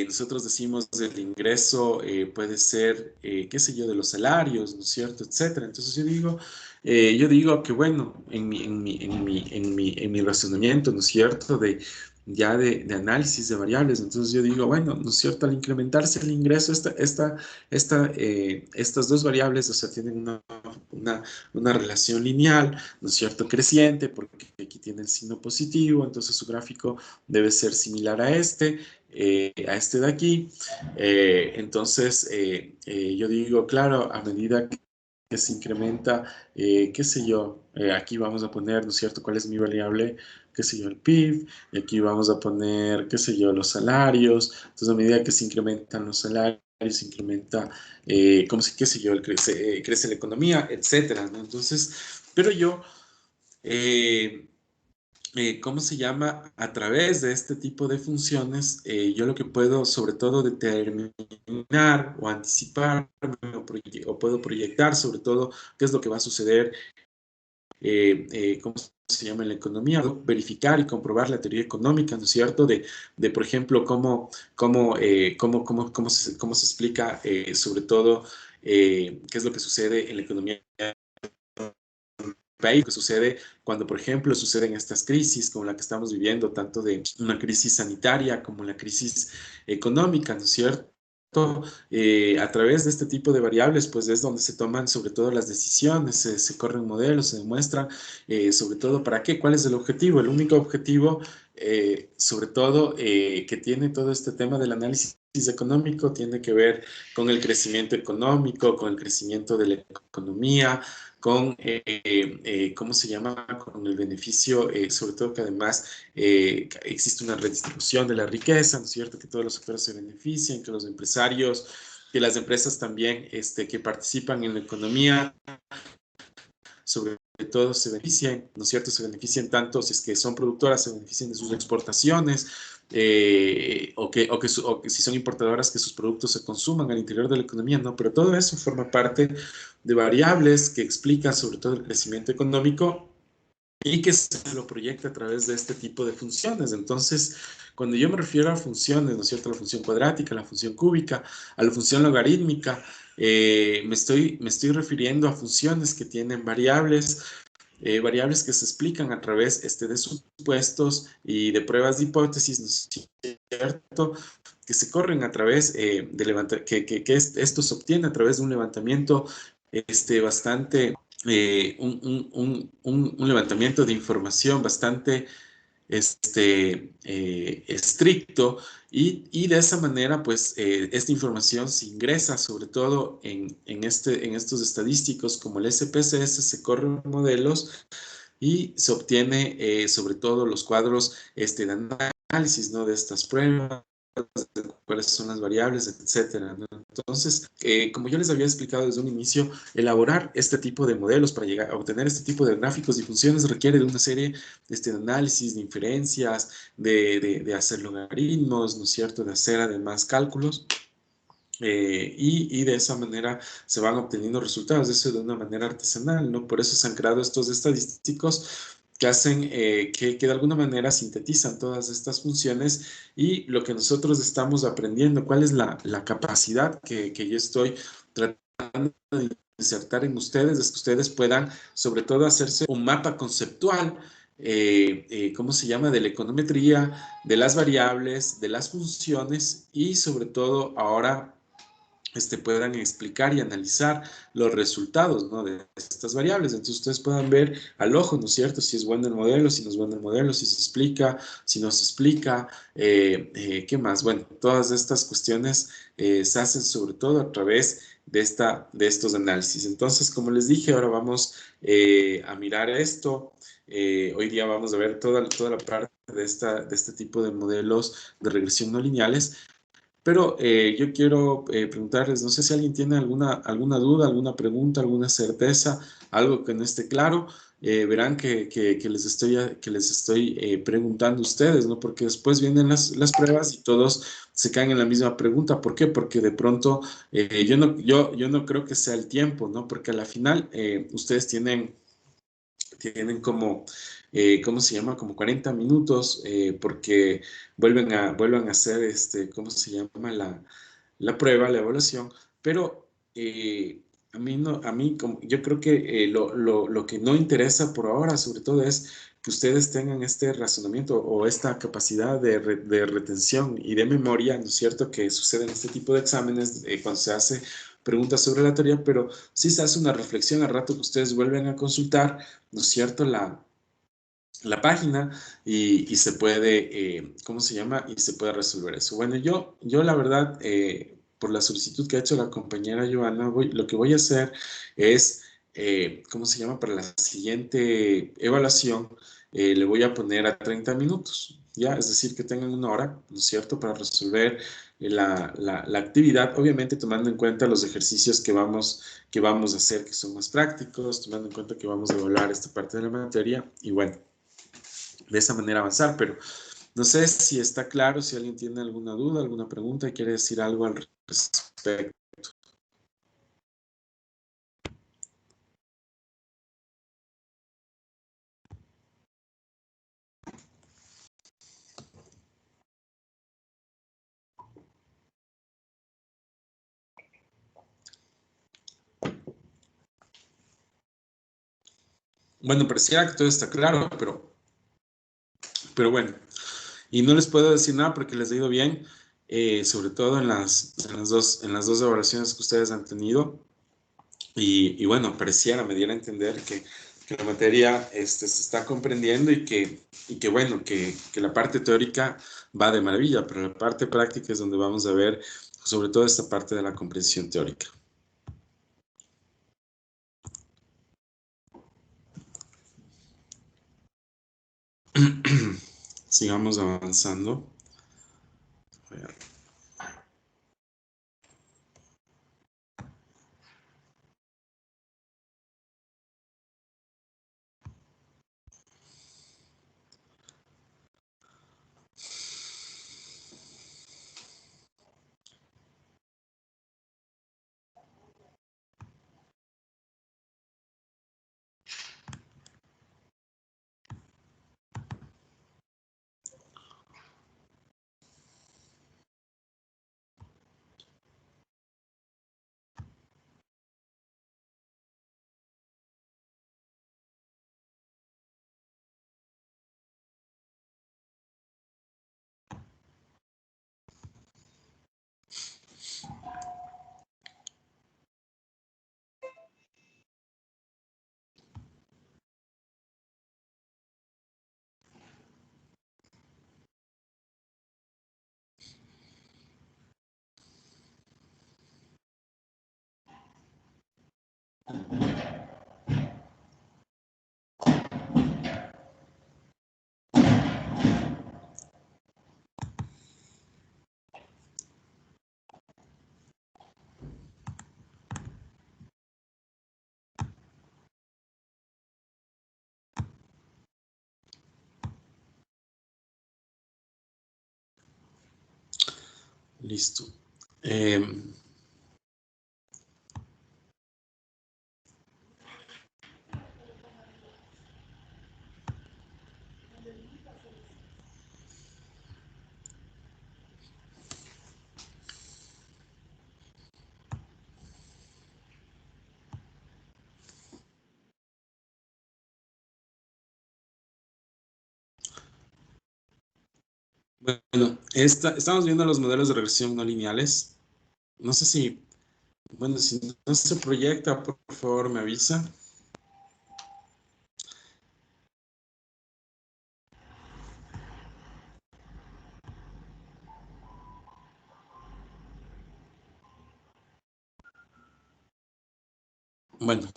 nosotros decimos el ingreso puede ser, qué sé yo, de los salarios, ¿no es cierto?, etcétera. Entonces yo digo que, bueno, en mi razonamiento, ¿no es cierto?, de análisis de variables, entonces yo digo, bueno, ¿no es cierto?, al incrementarse el ingreso, estas dos variables, o sea, tienen una relación lineal, ¿no es cierto?, creciente, porque aquí tiene el signo positivo, entonces su gráfico debe ser similar a este de aquí. Entonces, yo digo, claro, a medida que se incrementa, qué sé yo, aquí vamos a poner, ¿no es cierto?, cuál es mi variable, qué sé yo, el PIB, y aquí vamos a poner, qué sé yo, los salarios. Entonces, a medida que se incrementan los salarios, se incrementa, qué sé yo, crece la economía, etcétera, ¿no? Entonces, pero yo, ¿cómo se llama? A través de este tipo de funciones, yo lo que puedo sobre todo determinar o anticipar o puedo proyectar sobre todo qué es lo que va a suceder, ¿cómo se llama en la economía? Verificar y comprobar la teoría económica, ¿no es cierto? Por ejemplo, cómo se explica sobre todo qué es lo que sucede en la economía país, que sucede cuando, por ejemplo, suceden estas crisis como la que estamos viviendo, tanto de una crisis sanitaria como la crisis económica, ¿no es cierto? A través de este tipo de variables, pues es donde se toman sobre todo las decisiones, se corren modelos, se demuestran sobre todo para qué, cuál es el objetivo. El único objetivo, sobre todo, que tiene todo este tema del análisis económico, tiene que ver con el crecimiento económico, con el crecimiento de la economía, con, ¿cómo se llama?, con el beneficio, sobre todo que además existe una redistribución de la riqueza, ¿no es cierto?, que todos los sectores se benefician, que los empresarios, que las empresas también que participan en la economía, sobre todo se benefician, ¿no es cierto?, se benefician tanto si es que son productoras, se benefician de sus exportaciones, o que si son importadoras, que sus productos se consuman al interior de la economía, ¿no? Pero todo eso forma parte de variables que explican sobre todo el crecimiento económico y que se lo proyecta a través de este tipo de funciones. Entonces, cuando yo me refiero a funciones, ¿no es cierto?, a la función cuadrática, a la función cúbica, a la función logarítmica, me estoy refiriendo a funciones que tienen variables que se explican a través de supuestos y de pruebas de hipótesis, ¿no es cierto?, que se corren a través de levantar, esto se obtiene a través de un levantamiento bastante, un levantamiento de información bastante estricto, y de esa manera, pues, esta información se ingresa sobre todo en estos estadísticos como el SPSS, se corren modelos y se obtiene sobre todo los cuadros de análisis, ¿no?, de estas pruebas, de cuáles son las variables, etcétera, ¿no? Entonces, como yo les había explicado desde un inicio, elaborar este tipo de modelos para llegar a obtener este tipo de gráficos y funciones requiere de una serie de análisis, de inferencias, de hacer logaritmos, ¿no es cierto?, de hacer además cálculos. Y de esa manera se van obteniendo resultados, eso de una manera artesanal, ¿no? Por eso se han creado estos estadísticos que hacen, que de alguna manera sintetizan todas estas funciones, y lo que nosotros estamos aprendiendo, cuál es la capacidad que yo estoy tratando de insertar en ustedes, es que ustedes puedan sobre todo hacerse un mapa conceptual ¿cómo se llama? De la econometría, de las variables, de las funciones y sobre todo ahora puedan explicar y analizar los resultados, ¿no? De estas variables. Entonces ustedes puedan ver al ojo, ¿no es cierto? Si es bueno el modelo, si no es bueno el modelo, si se explica, si no se explica, ¿qué más? Bueno, todas estas cuestiones se hacen sobre todo a través de estos análisis. Entonces, como les dije, ahora vamos a mirar esto. Hoy día vamos a ver toda la parte de este tipo de modelos de regresión no lineales. Pero yo quiero preguntarles, no sé si alguien tiene alguna duda, alguna pregunta, alguna certeza, algo que no esté claro. Verán que les estoy preguntando a ustedes, ¿no? Porque después vienen las pruebas y todos se caen en la misma pregunta. ¿Por qué? Porque de pronto yo no creo que sea el tiempo, ¿no? Porque a la final ustedes tienen como, ¿cómo se llama? Como 40 minutos, porque vuelven a hacer, ¿cómo se llama? La prueba, la evaluación, pero a mí, no, a mí como, yo creo que lo que no interesa por ahora, sobre todo, es que ustedes tengan este razonamiento o esta capacidad de retención y de memoria, ¿no es cierto?, que sucede en este tipo de exámenes cuando se hace preguntas sobre la teoría, pero sí se hace una reflexión al rato que ustedes vuelven a consultar, ¿no es cierto?, la página y se puede, ¿cómo se llama? Y se puede resolver eso. Bueno, yo la verdad, por la solicitud que ha hecho la compañera Joana, lo que voy a hacer es, ¿cómo se llama? Para la siguiente evaluación, le voy a poner a 30 minutos, ¿ya? Es decir, que tengan una hora, ¿no es cierto?, para resolver la actividad, obviamente tomando en cuenta los ejercicios que vamos a hacer, que son más prácticos, tomando en cuenta que vamos a evaluar esta parte de la materia y bueno, de esa manera avanzar, pero no sé si está claro, si alguien tiene alguna duda, alguna pregunta y quiere decir algo al respecto. Bueno, pareciera que todo está claro, pero bueno, y no les puedo decir nada porque les he ido bien, sobre todo en las dos evaluaciones que ustedes han tenido. Y bueno, me diera a entender que la materia se está comprendiendo y que bueno, que la parte teórica va de maravilla, pero la parte práctica es donde vamos a ver sobre todo esta parte de la comprensión teórica. Sigamos avanzando. A ver. Listo. Bueno, estamos viendo los modelos de regresión no lineales. No sé si, bueno, si no se proyecta, por favor me avisa. Bueno,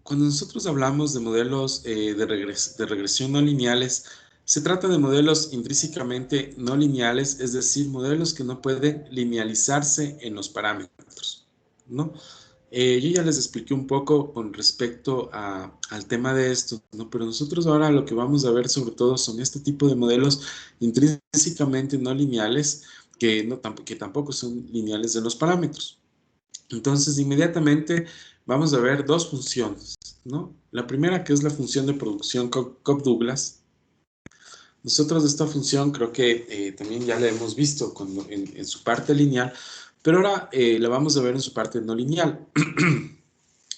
cuando nosotros hablamos de modelos de regresión no lineales, se trata de modelos intrínsecamente no lineales, es decir, modelos que no pueden linealizarse en los parámetros, ¿no? Yo ya les expliqué un poco con respecto al tema de esto, ¿no? Pero nosotros ahora lo que vamos a ver sobre todo son este tipo de modelos intrínsecamente no lineales que tampoco son lineales en los parámetros. Entonces, inmediatamente vamos a ver dos funciones, ¿no? La primera, que es la función de producción Cobb-Douglas. Nosotros esta función creo que también ya la hemos visto en su parte lineal, pero ahora la vamos a ver en su parte no lineal.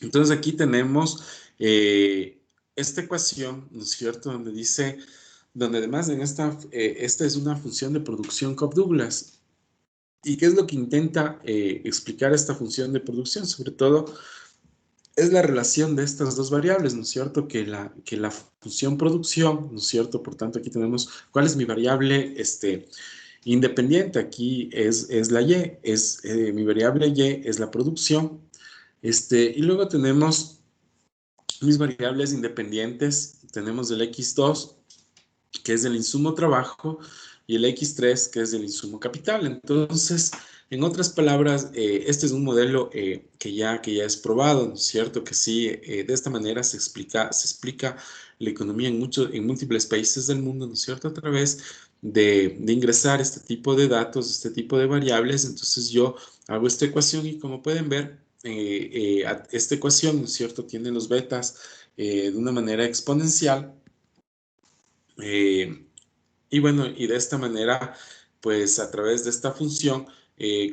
Entonces aquí tenemos esta ecuación, ¿no es cierto? Donde además esta es una función de producción Cobb-Douglas. ¿Y qué es lo que intenta explicar esta función de producción? Sobre todo es la relación de estas dos variables, ¿no es cierto? Que la función producción, ¿no es cierto? Por tanto, aquí tenemos cuál es mi variable independiente. Aquí es la y, mi variable y es la producción. Y luego tenemos mis variables independientes. Tenemos el x2, que es el insumo trabajo, y el x3, que es el insumo capital. Entonces, en otras palabras, este es un modelo que ya es probado, ¿no es cierto? Que sí, de esta manera se explica la economía en múltiples países del mundo, ¿no es cierto? A través de ingresar este tipo de datos, este tipo de variables. Entonces yo hago esta ecuación y como pueden ver, esta ecuación, ¿no es cierto? Tiene los betas de una manera exponencial. Y bueno, y de esta manera, pues a través de esta función,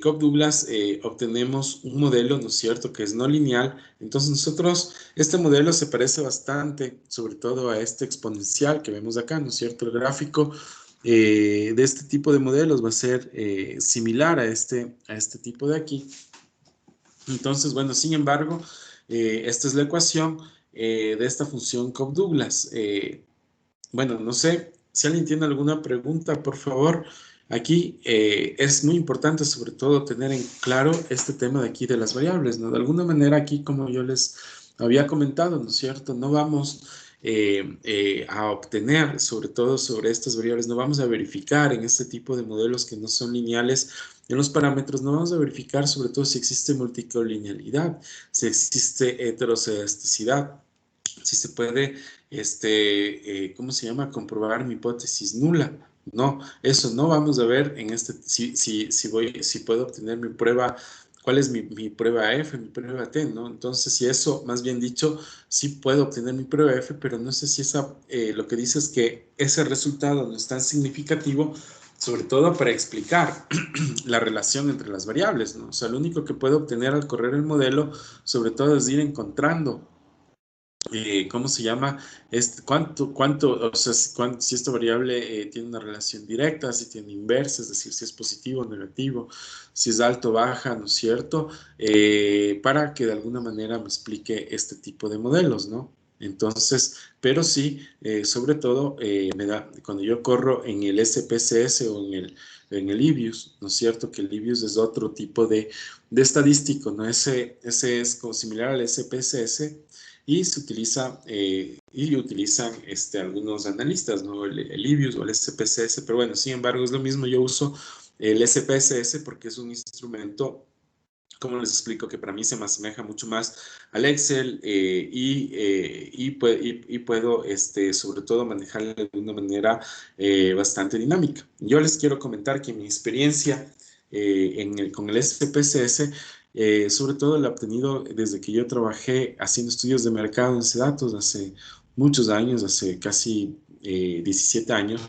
Cobb-Douglas, obtenemos un modelo, ¿no es cierto?, que es no lineal. Entonces nosotros, este modelo se parece bastante, sobre todo a este exponencial que vemos acá, ¿no es cierto? El gráfico de este tipo de modelos va a ser similar a este tipo de aquí. Entonces, bueno, sin embargo, esta es la ecuación de esta función Cobb-Douglas. Bueno, no sé si alguien tiene alguna pregunta, por favor. Aquí es muy importante, sobre todo, tener en claro este tema de aquí de las variables, ¿no? De alguna manera, aquí, como yo les había comentado, ¿no es cierto? No vamos a obtener, sobre todo sobre estas variables, no vamos a verificar en este tipo de modelos que no son lineales en los parámetros, no vamos a verificar sobre todo si existe multicolinealidad, si existe heteroscedasticidad, si se puede, ¿cómo se llama? Comprobar mi hipótesis nula. No, eso no vamos a ver en si puedo obtener mi prueba, cuál es mi prueba F, mi prueba T, ¿no? Entonces, si eso, más bien dicho, sí puedo obtener mi prueba F, pero no sé si lo que dice es que ese resultado no es tan significativo, sobre todo para explicar la relación entre las variables, ¿no? O sea, lo único que puedo obtener al correr el modelo, sobre todo, es ir encontrando ¿cómo se llama? O sea, si esta variable tiene una relación directa, si tiene inversa, es decir, si es positivo o negativo, si es alto o baja, ¿no es cierto? Para que de alguna manera me explique este tipo de modelos, ¿no? Entonces, pero sí, sobre todo, cuando yo corro en el SPSS o en el IBIUS, ¿no es cierto? Que el IBIUS es otro tipo de estadístico, ¿no? Ese es como similar al SPSS y se utiliza y utilizan algunos analistas, ¿no? El IBIUS o el SPSS, pero bueno, sin embargo es lo mismo. Yo uso el SPSS porque es un instrumento, como les explico, que para mí se me asemeja mucho más al Excel y puedo sobre todo manejarlo de una manera bastante dinámica. Yo les quiero comentar que mi experiencia con el SPSS, sobre todo la he obtenido desde que yo trabajé haciendo estudios de mercado en datos hace muchos años, hace casi 17 años,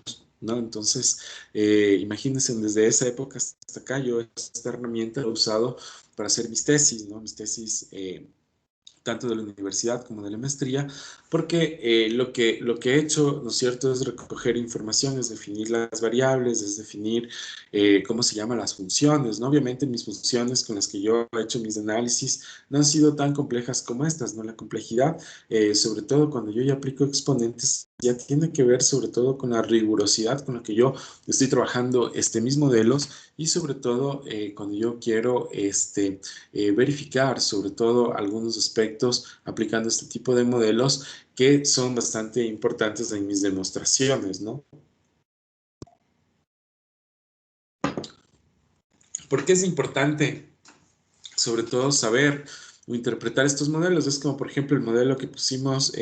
¿no? Entonces, imagínense, desde esa época hasta acá, yo esta herramienta la he usado para hacer mis tesis, ¿no? Mis tesis tanto de la universidad como de la maestría, porque lo que he hecho, ¿no es cierto?, es recoger información, es definir las variables, es definir, ¿cómo se llama?, las funciones, ¿no? Obviamente mis funciones con las que yo he hecho mis análisis no han sido tan complejas como estas, ¿no? La complejidad, sobre todo cuando yo ya aplico exponentes, ya tiene que ver sobre todo con la rigurosidad con la que yo estoy trabajando mis modelos y sobre todo cuando yo quiero verificar sobre todo algunos aspectos aplicando este tipo de modelos que son bastante importantes en mis demostraciones, ¿no? ¿Por qué es importante sobre todo saber o interpretar estos modelos? Es como, por ejemplo, el modelo que pusimos,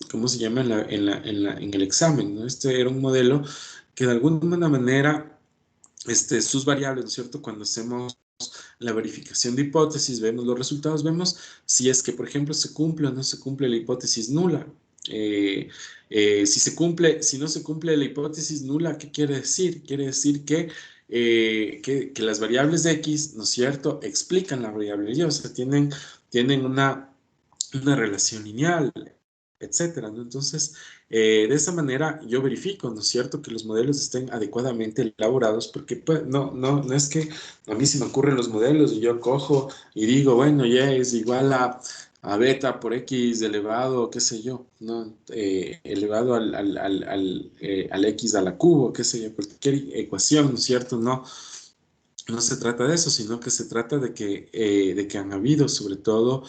¿cómo se llama? En el examen, ¿no? Este era un modelo que de alguna manera, sus variables, ¿no es cierto? Cuando hacemos la verificación de hipótesis, vemos los resultados, vemos si es que, por ejemplo, se cumple o no se cumple la hipótesis nula. Si no se cumple la hipótesis nula, ¿qué quiere decir? Quiere decir que las variables de X, ¿no es cierto?, explican la variable Y, o sea, tienen una relación lineal, etcétera, ¿no? Entonces, de esa manera yo verifico, ¿no es cierto?, que los modelos estén adecuadamente elaborados, porque pues, no es que a mí se me ocurren los modelos y yo cojo y digo, bueno, Y es igual a beta por X elevado, qué sé yo, ¿no? Elevado al X a la cubo, qué sé yo, cualquier ecuación, ¿no es cierto? No se trata de eso, sino que se trata de que han habido, sobre todo,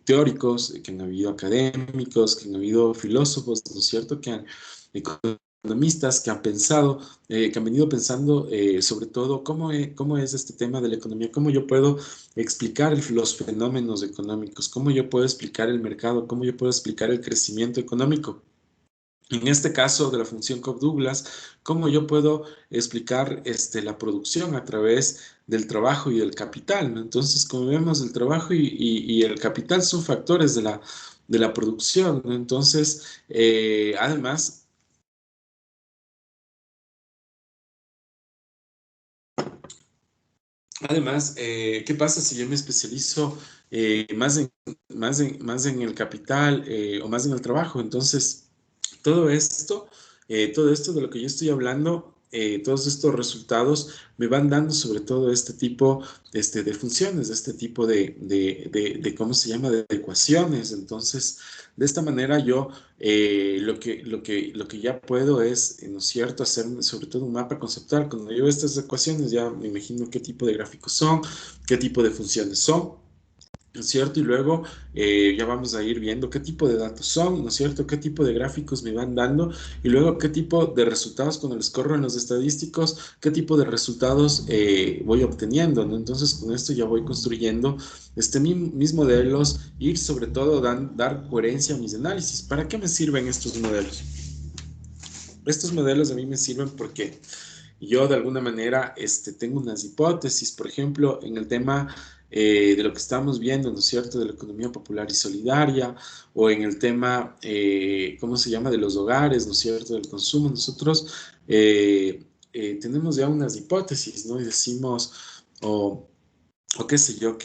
teóricos, que han habido académicos, que han habido filósofos, ¿no es cierto?, economistas que han pensado, que han venido pensando sobre todo cómo es este tema de la economía, cómo yo puedo explicar los fenómenos económicos, cómo yo puedo explicar el mercado, cómo yo puedo explicar el crecimiento económico. En este caso de la función Cobb-Douglas, ¿cómo yo puedo explicar la producción a través del trabajo y del capital, ¿no? Entonces, como vemos, el trabajo y el capital son factores de la producción, ¿no? Entonces, además, ¿qué pasa si yo me especializo más en el capital o más en el trabajo? Entonces, todo esto, todo esto de lo que yo estoy hablando, todos estos resultados me van dando sobre todo este tipo de funciones, de este tipo ¿cómo se llama?, de ecuaciones. Entonces, de esta manera yo lo que ya puedo es, ¿no es cierto?, hacer sobre todo un mapa conceptual. Cuando yo veo estas ecuaciones ya me imagino qué tipo de gráficos son, qué tipo de funciones son, ¿no es cierto? Y luego ya vamos a ir viendo qué tipo de datos son, ¿no es cierto? Qué tipo de gráficos me van dando y luego qué tipo de resultados cuando les corro en los estadísticos, qué tipo de resultados voy obteniendo, ¿no? Entonces con esto ya voy construyendo mis modelos y sobre todo dar coherencia a mis análisis. ¿Para qué me sirven estos modelos? Estos modelos a mí me sirven porque yo de alguna manera tengo unas hipótesis, por ejemplo, en el tema de lo que estamos viendo, ¿no es cierto?, de la economía popular y solidaria, o en el tema, ¿cómo se llama?, de los hogares, ¿no es cierto?, del consumo. Nosotros tenemos ya unas hipótesis, ¿no? Y decimos, o qué sé yo,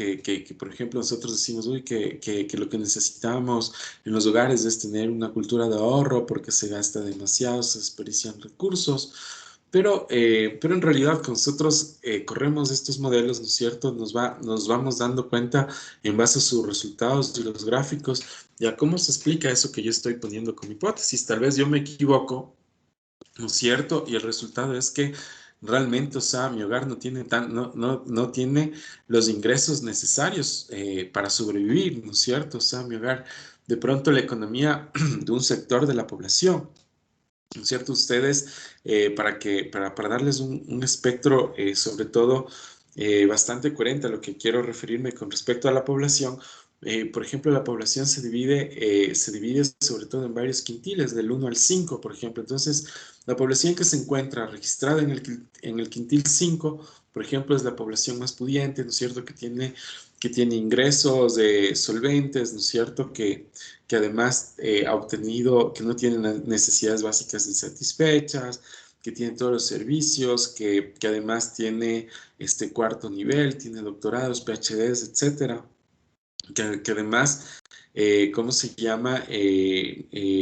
por ejemplo nosotros decimos, uy, que lo que necesitamos en los hogares es tener una cultura de ahorro porque se gasta demasiado, se desperdician recursos, pero en realidad con nosotros corremos estos modelos, ¿no es cierto? Nos vamos dando cuenta en base a sus resultados y los gráficos, ya cómo se explica eso que yo estoy poniendo como hipótesis. Tal vez yo me equivoco, ¿no es cierto? Y el resultado es que realmente, o sea, mi hogar no tiene los ingresos necesarios para sobrevivir, ¿no es cierto? O sea, mi hogar, de pronto la economía de un sector de la población, ¿no es cierto? Ustedes, para darles un espectro, sobre todo, bastante coherente a lo que quiero referirme con respecto a la población, por ejemplo, la población se divide sobre todo en varios quintiles, del 1 al 5, por ejemplo. Entonces, la población que se encuentra registrada en el quintil 5, por ejemplo, es la población más pudiente, ¿no es cierto?, que tiene ingresos solventes, ¿no es cierto?, que además ha obtenido, que no tiene necesidades básicas insatisfechas, que tiene todos los servicios, que además tiene este cuarto nivel, tiene doctorados, PhDs, etcétera. que además, ¿cómo se llama?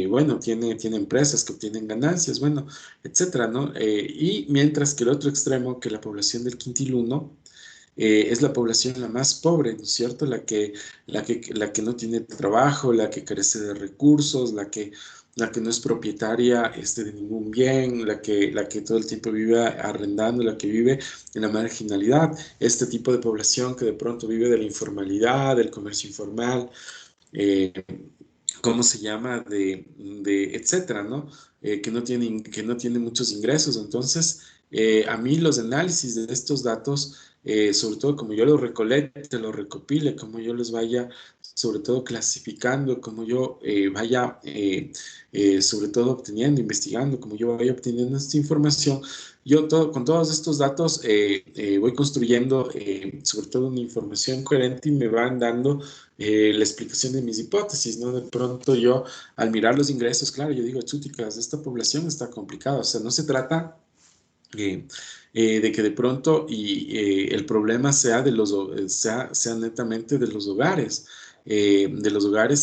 Bueno, tiene empresas que obtienen ganancias, bueno, etcétera, ¿no? Y mientras que el otro extremo, que la población del quintil 1, es la población la más pobre, ¿no es cierto? La que no tiene trabajo, la que carece de recursos, la que no es propietaria de ningún bien, la que todo el tiempo vive arrendando, la que vive en la marginalidad, este tipo de población que de pronto vive de la informalidad, del comercio informal, eh, ¿cómo se llama? De etcétera, ¿no? Que no tiene muchos ingresos. Entonces, a mí los análisis de estos datos, sobre todo como yo los recolecte, los recopile, como yo los vaya, sobre todo clasificando, como yo vaya, sobre todo obteniendo, investigando, como yo vaya obteniendo esta información, con todos estos datos voy construyendo sobre todo una información coherente y me van dando la explicación de mis hipótesis, ¿no? De pronto yo, al mirar los ingresos, claro, yo digo, chúticas, esta población está complicada, o sea, no se trata eh, de que de pronto el problema sea netamente de los hogares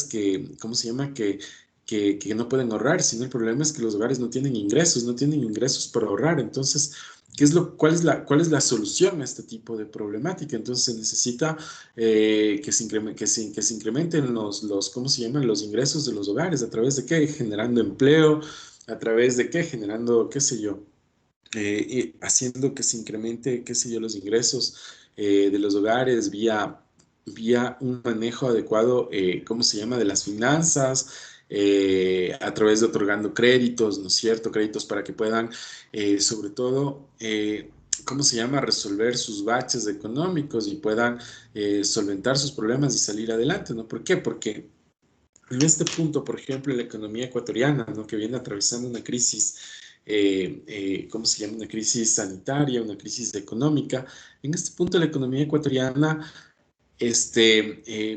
que, ¿cómo se llama? Que no pueden ahorrar, sino el problema es que los hogares no tienen ingresos para ahorrar. Entonces, ¿cuál es la solución a este tipo de problemática? Entonces, se necesita que se incrementen ¿cómo se llaman? Los ingresos de los hogares. ¿A través de qué? Generando empleo. ¿A través de qué? Generando, qué sé yo, y haciendo que se incremente, qué sé yo, los ingresos de los hogares vía un manejo adecuado, ¿cómo se llama?, de las finanzas, a través de otorgando créditos, ¿no es cierto? Créditos para que puedan, sobre todo, ¿cómo se llama?, resolver sus baches económicos y puedan solventar sus problemas y salir adelante, ¿no? ¿Por qué? Porque en este punto, por ejemplo, la economía ecuatoriana, ¿no?, que viene atravesando una crisis, ¿cómo se llama? Una crisis sanitaria, una crisis económica. En este punto, la economía ecuatoriana,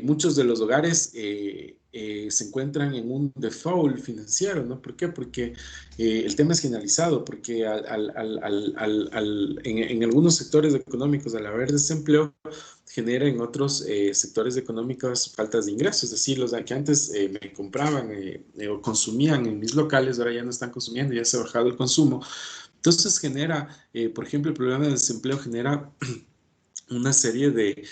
muchos de los hogares se encuentran en un default financiero, ¿no? ¿Por qué? Porque el tema es generalizado, porque en algunos sectores económicos, al haber desempleo, genera en otros sectores económicos faltas de ingresos, es decir, los que antes me compraban o consumían en mis locales, ahora ya no están consumiendo, ya se ha bajado el consumo. Entonces genera, por ejemplo, el problema del desempleo genera una serie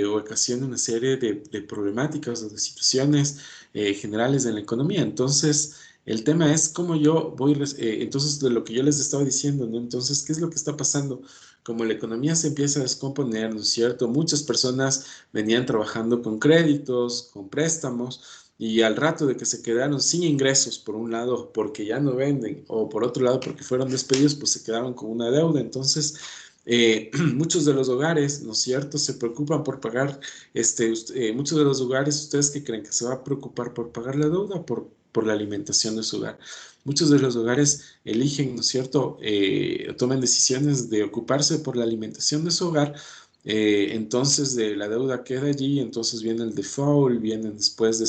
o ocasiona una serie de problemáticas o de situaciones generales en la economía. Entonces, el tema es cómo yo entonces, de lo que yo les estaba diciendo, ¿no? Entonces, ¿qué es lo que está pasando? Como la economía se empieza a descomponer, ¿no es cierto? Muchas personas venían trabajando con créditos, con préstamos, y al rato de que se quedaron sin ingresos, por un lado, porque ya no venden, o por otro lado, porque fueron despedidos, pues se quedaron con una deuda. Entonces, muchos de los hogares, ¿no es cierto?, se preocupan por pagar, muchos de los hogares, ¿ustedes qué creen? ¿Que se va a preocupar por pagar la deuda o por la alimentación de su hogar? Muchos de los hogares eligen, ¿no es cierto?, toman decisiones de ocuparse por la alimentación de su hogar. Entonces la deuda queda allí, entonces viene el default, vienen después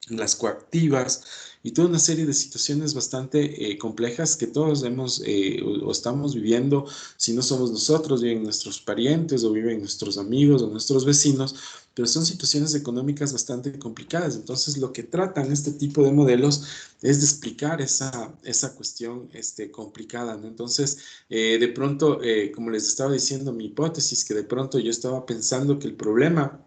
las coactivas y toda una serie de situaciones bastante complejas que todos hemos o estamos viviendo. Si no somos nosotros, viven nuestros parientes o viven nuestros amigos o nuestros vecinos, pero son situaciones económicas bastante complicadas. Entonces, lo que tratan este tipo de modelos es de explicar esa cuestión complicada, ¿no? Entonces, de pronto, como les estaba diciendo, mi hipótesis, que de pronto yo estaba pensando que el problema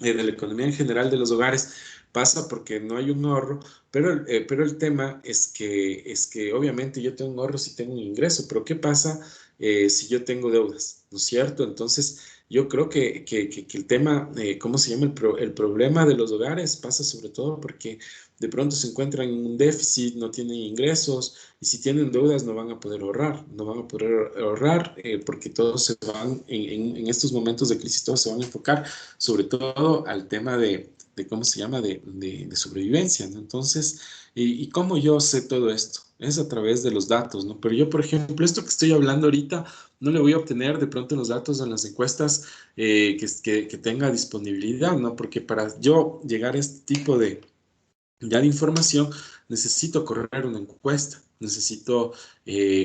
de la economía en general de los hogares pasa porque no hay un ahorro, pero el tema es que obviamente yo tengo un ahorro si tengo un ingreso, pero ¿qué pasa si yo tengo deudas? ¿No es cierto? Entonces, yo creo que el tema, ¿cómo se llama? El problema de los hogares pasa sobre todo porque de pronto se encuentran en un déficit, no tienen ingresos, y si tienen deudas no van a poder ahorrar, no van a poder ahorrar porque todos se van, en estos momentos de crisis, todos se van a enfocar sobre todo al tema de ¿cómo se llama?, de sobrevivencia, ¿no? Entonces, ¿y cómo yo sé todo esto? Es a través de los datos, ¿no? Pero yo, por ejemplo, esto que estoy hablando ahorita, no le voy a obtener de pronto los datos en las encuestas que tenga disponibilidad, ¿no? Porque para yo llegar a este tipo de información, necesito correr una encuesta, necesito,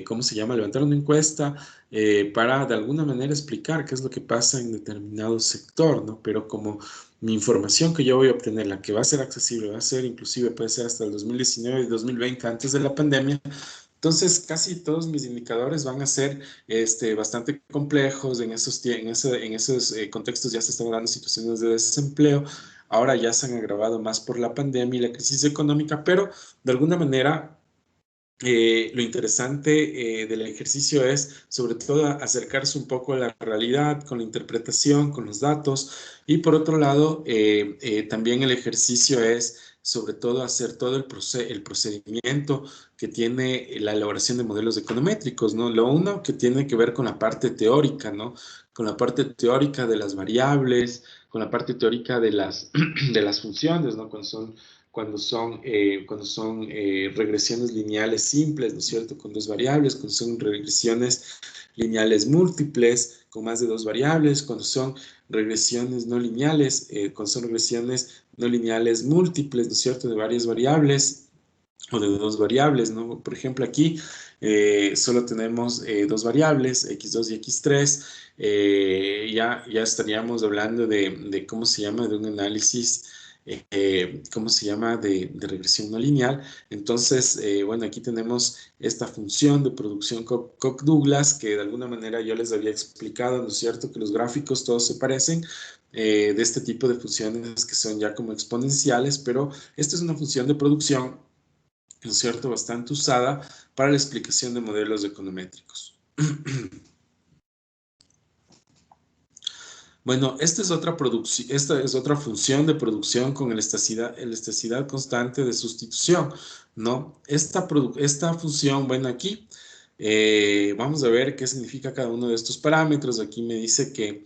¿cómo se llama?, levantar una encuesta, para de alguna manera explicar qué es lo que pasa en determinado sector, ¿no? Pero como mi información que yo voy a obtener, la que va a ser accesible, va a ser inclusive, puede ser hasta el 2019 y 2020, antes de la pandemia, entonces casi todos mis indicadores van a ser bastante complejos. En esos contextos ya se están dando situaciones de desempleo. Ahora ya se han agravado más por la pandemia y la crisis económica, pero de alguna manera lo interesante del ejercicio es sobre todo acercarse un poco a la realidad con la interpretación, con los datos, y por otro lado también el ejercicio es sobre todo hacer todo el procedimiento que tiene la elaboración de modelos econométricos, ¿no? Lo uno que tiene que ver con la parte teórica, ¿no? Con la parte teórica de las variables, con la parte teórica de de las funciones, ¿no? Cuando son regresiones lineales simples, ¿no es cierto?, con dos variables, cuando son regresiones lineales múltiples, con más de dos variables, cuando son regresiones no lineales, cuando son regresiones no lineales múltiples, ¿no es cierto?, de varias variables o de dos variables, ¿no? Por ejemplo, aquí solo tenemos dos variables, x2 y x3, ya estaríamos hablando de, ¿cómo se llama?, de un análisis ¿cómo se llama?, de regresión no lineal. Entonces, bueno, aquí tenemos esta función de producción Cook-Douglas, que de alguna manera yo les había explicado, ¿no es cierto?, que los gráficos todos se parecen, de este tipo de funciones que son ya como exponenciales, pero esta es una función de producción, ¿no es cierto?, bastante usada para la explicación de modelos econométricos. Bueno, esta es otra función de producción con elasticidad constante de sustitución, ¿no? Esta función, bueno, aquí vamos a ver qué significa cada uno de estos parámetros. Aquí me dice que,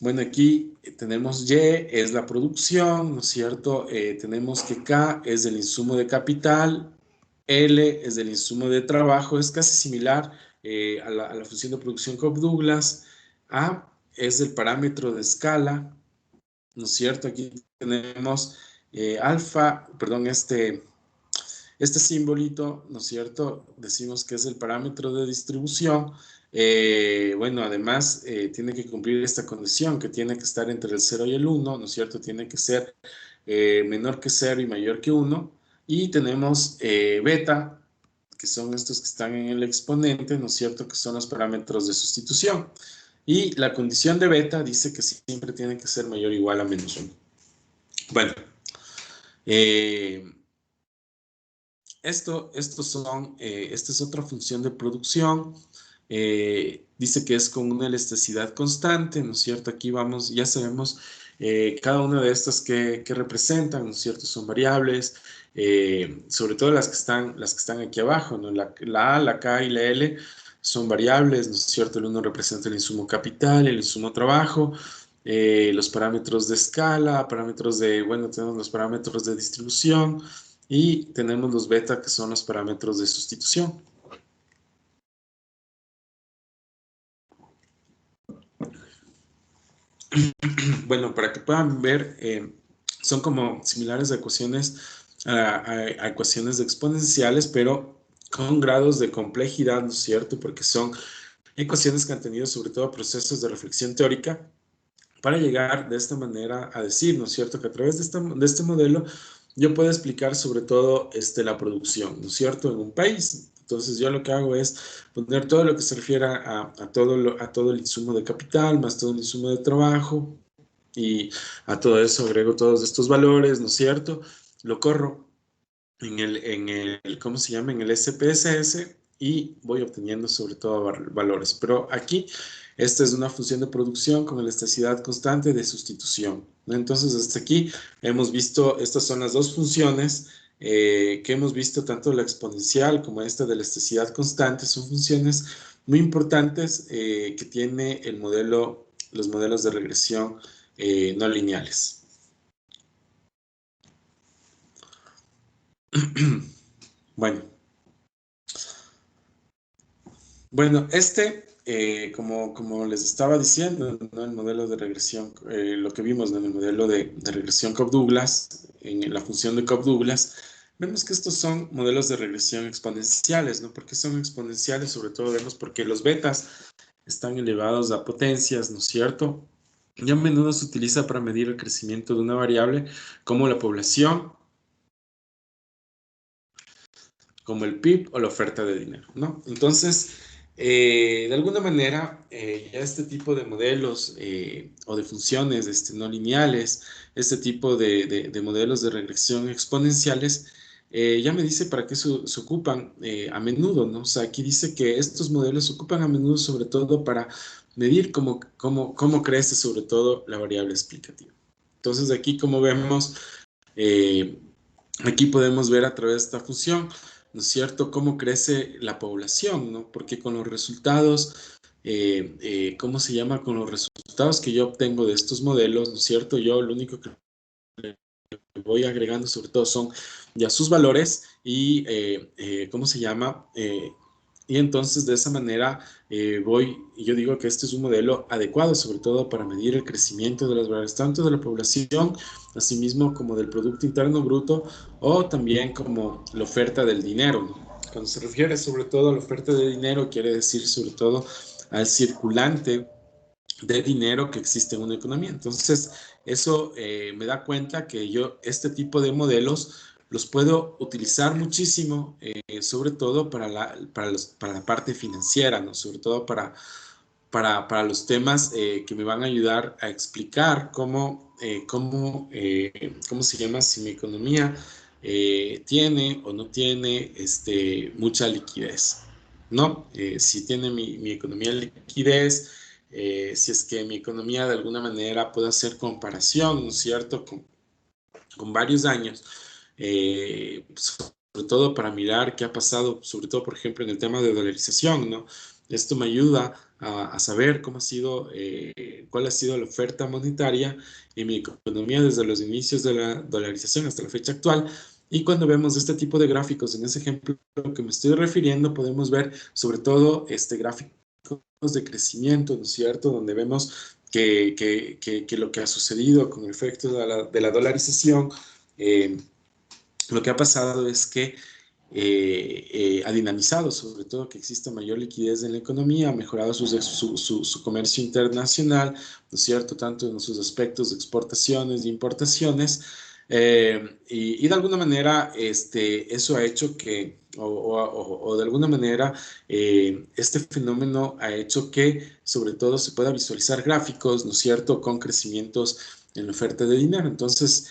bueno, aquí tenemos Y, es la producción, ¿no es cierto? Tenemos que K es el insumo de capital, L es el insumo de trabajo, es casi similar a la función de producción Cobb-Douglas. A es el parámetro de escala, ¿no es cierto? Aquí tenemos alfa, perdón, este simbolito, ¿no es cierto? Decimos que es el parámetro de distribución. Bueno, además tiene que cumplir esta condición, que tiene que estar entre el 0 y el 1, ¿no es cierto? Tiene que ser menor que 0 y mayor que 1. Y tenemos beta, que son estos que están en el exponente, ¿no es cierto?, que son los parámetros de sustitución. Y la condición de beta dice que siempre tiene que ser mayor o igual a menos 1. Bueno, esta es otra función de producción. Dice que es con una elasticidad constante, ¿no es cierto? Aquí vamos, ya sabemos cada una de estas que representan, ¿no es cierto? Son variables, sobre todo las que están aquí abajo, ¿no? La A, la K y la L son variables, ¿no es cierto? El 1 representa el insumo capital, el insumo trabajo, los parámetros de escala, bueno, tenemos los parámetros de distribución y tenemos los beta, que son los parámetros de sustitución. Bueno, para que puedan ver, son como similares a ecuaciones, a ecuaciones exponenciales, pero con grados de complejidad, ¿no es cierto? Porque son ecuaciones que han tenido sobre todo procesos de reflexión teórica para llegar de esta manera a decir, ¿no es cierto?, que a través de este modelo yo puedo explicar sobre todo la producción, ¿no es cierto?, en un país. Entonces yo lo que hago es poner todo lo que se refiere a todo el insumo de capital, más todo el insumo de trabajo, y a todo eso agrego todos estos valores, ¿no es cierto? Lo corro ¿cómo se llama?, en el SPSS, y voy obteniendo sobre todo valores. Pero aquí, esta es una función de producción con elasticidad constante de sustitución, ¿no? Entonces, hasta aquí hemos visto, estas son las dos funciones que hemos visto, tanto la exponencial como esta de elasticidad constante. Son funciones muy importantes que tiene los modelos de regresión no lineales. Bueno, como les estaba diciendo, ¿no?, el modelo de regresión, lo que vimos, ¿no?, en el modelo de regresión Cobb-Douglas, en la función de Cobb-Douglas, vemos que estos son modelos de regresión exponenciales, ¿no? ¿Por qué son exponenciales? Sobre todo vemos porque los betas están elevados a potencias, ¿no es cierto? Y a menudo se utiliza para medir el crecimiento de una variable como la población, como el PIB o la oferta de dinero, ¿no? Entonces, de alguna manera, ya este tipo de modelos o de funciones no lineales, este tipo de modelos de regresión exponenciales, ya me dice para qué se ocupan a menudo, ¿no? O sea, aquí dice que estos modelos se ocupan a menudo sobre todo para medir cómo crece sobre todo la variable explicativa. Entonces, aquí como vemos, eh, aquí podemos ver a través de esta función, ¿no es cierto?, cómo crece la población, ¿no? Porque con los resultados, ¿cómo se llama? Con los resultados que yo obtengo de estos modelos, ¿no es cierto? Yo lo único que voy agregando sobre todo son ya sus valores y, ¿cómo se llama? Y entonces de esa manera yo digo que este es un modelo adecuado sobre todo para medir el crecimiento de las variables, tanto de la población, asimismo como del Producto Interno Bruto o también como la oferta del dinero, ¿no? Cuando se refiere sobre todo a la oferta de dinero, quiere decir sobre todo al circulante de dinero que existe en una economía. Entonces, eso me da cuenta que yo este tipo de modelos los puedo utilizar muchísimo, sobre todo para la parte financiera, ¿no? Sobre todo para los temas que me van a ayudar a explicar cómo se llama, si mi economía tiene o no tiene mucha liquidez, ¿no? Si tiene mi economía liquidez, si es que mi economía de alguna manera puede hacer comparación, ¿no es cierto?, con varios años, sobre todo para mirar qué ha pasado, sobre todo, por ejemplo, en el tema de dolarización, ¿no? Esto me ayuda a saber cuál ha sido la oferta monetaria en mi economía desde los inicios de la dolarización hasta la fecha actual. Y cuando vemos este tipo de gráficos, en ese ejemplo que me estoy refiriendo, podemos ver sobre todo gráficos de crecimiento, ¿no es cierto?, donde vemos que lo que ha sucedido con el efecto de la dolarización, lo que ha pasado es que ha dinamizado, sobre todo que exista mayor liquidez en la economía, ha mejorado su comercio internacional, ¿no es cierto?, tanto en sus aspectos de exportaciones e importaciones, y de alguna manera eso ha hecho que, o de alguna manera, este fenómeno ha hecho que sobre todo se pueda visualizar gráficos, ¿no es cierto?, con crecimientos en la oferta de dinero. Entonces,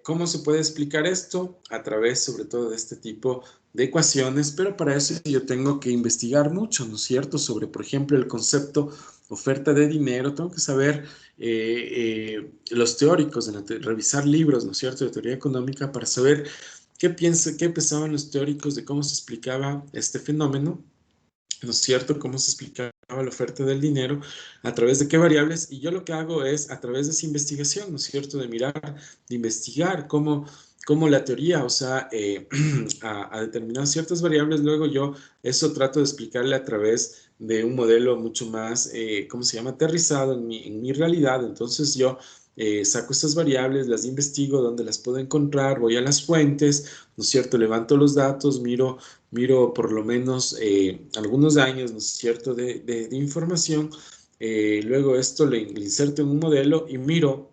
¿cómo se puede explicar esto? A través sobre todo de este tipo de ecuaciones, pero para eso yo tengo que investigar mucho, ¿no es cierto?, sobre, por ejemplo, el concepto oferta de dinero. Tengo que saber los teóricos, revisar libros, ¿no es cierto?, de teoría económica para saber qué pensaban los teóricos de cómo se explicaba este fenómeno, ¿no es cierto?, cómo se explicaba la oferta del dinero, a través de qué variables. Y yo lo que hago es, a través de esa investigación, ¿no es cierto?, de mirar, de investigar cómo la teoría, o sea, a determinar ciertas variables, luego yo eso trato de explicarle a través de un modelo mucho más, ¿cómo se llama?, aterrizado en mi realidad. Entonces yo saco estas variables, las investigo, dónde las puedo encontrar, voy a las fuentes, ¿no es cierto?, levanto los datos, miro por lo menos algunos años, ¿no es cierto?, de información. Luego esto le inserto en un modelo y miro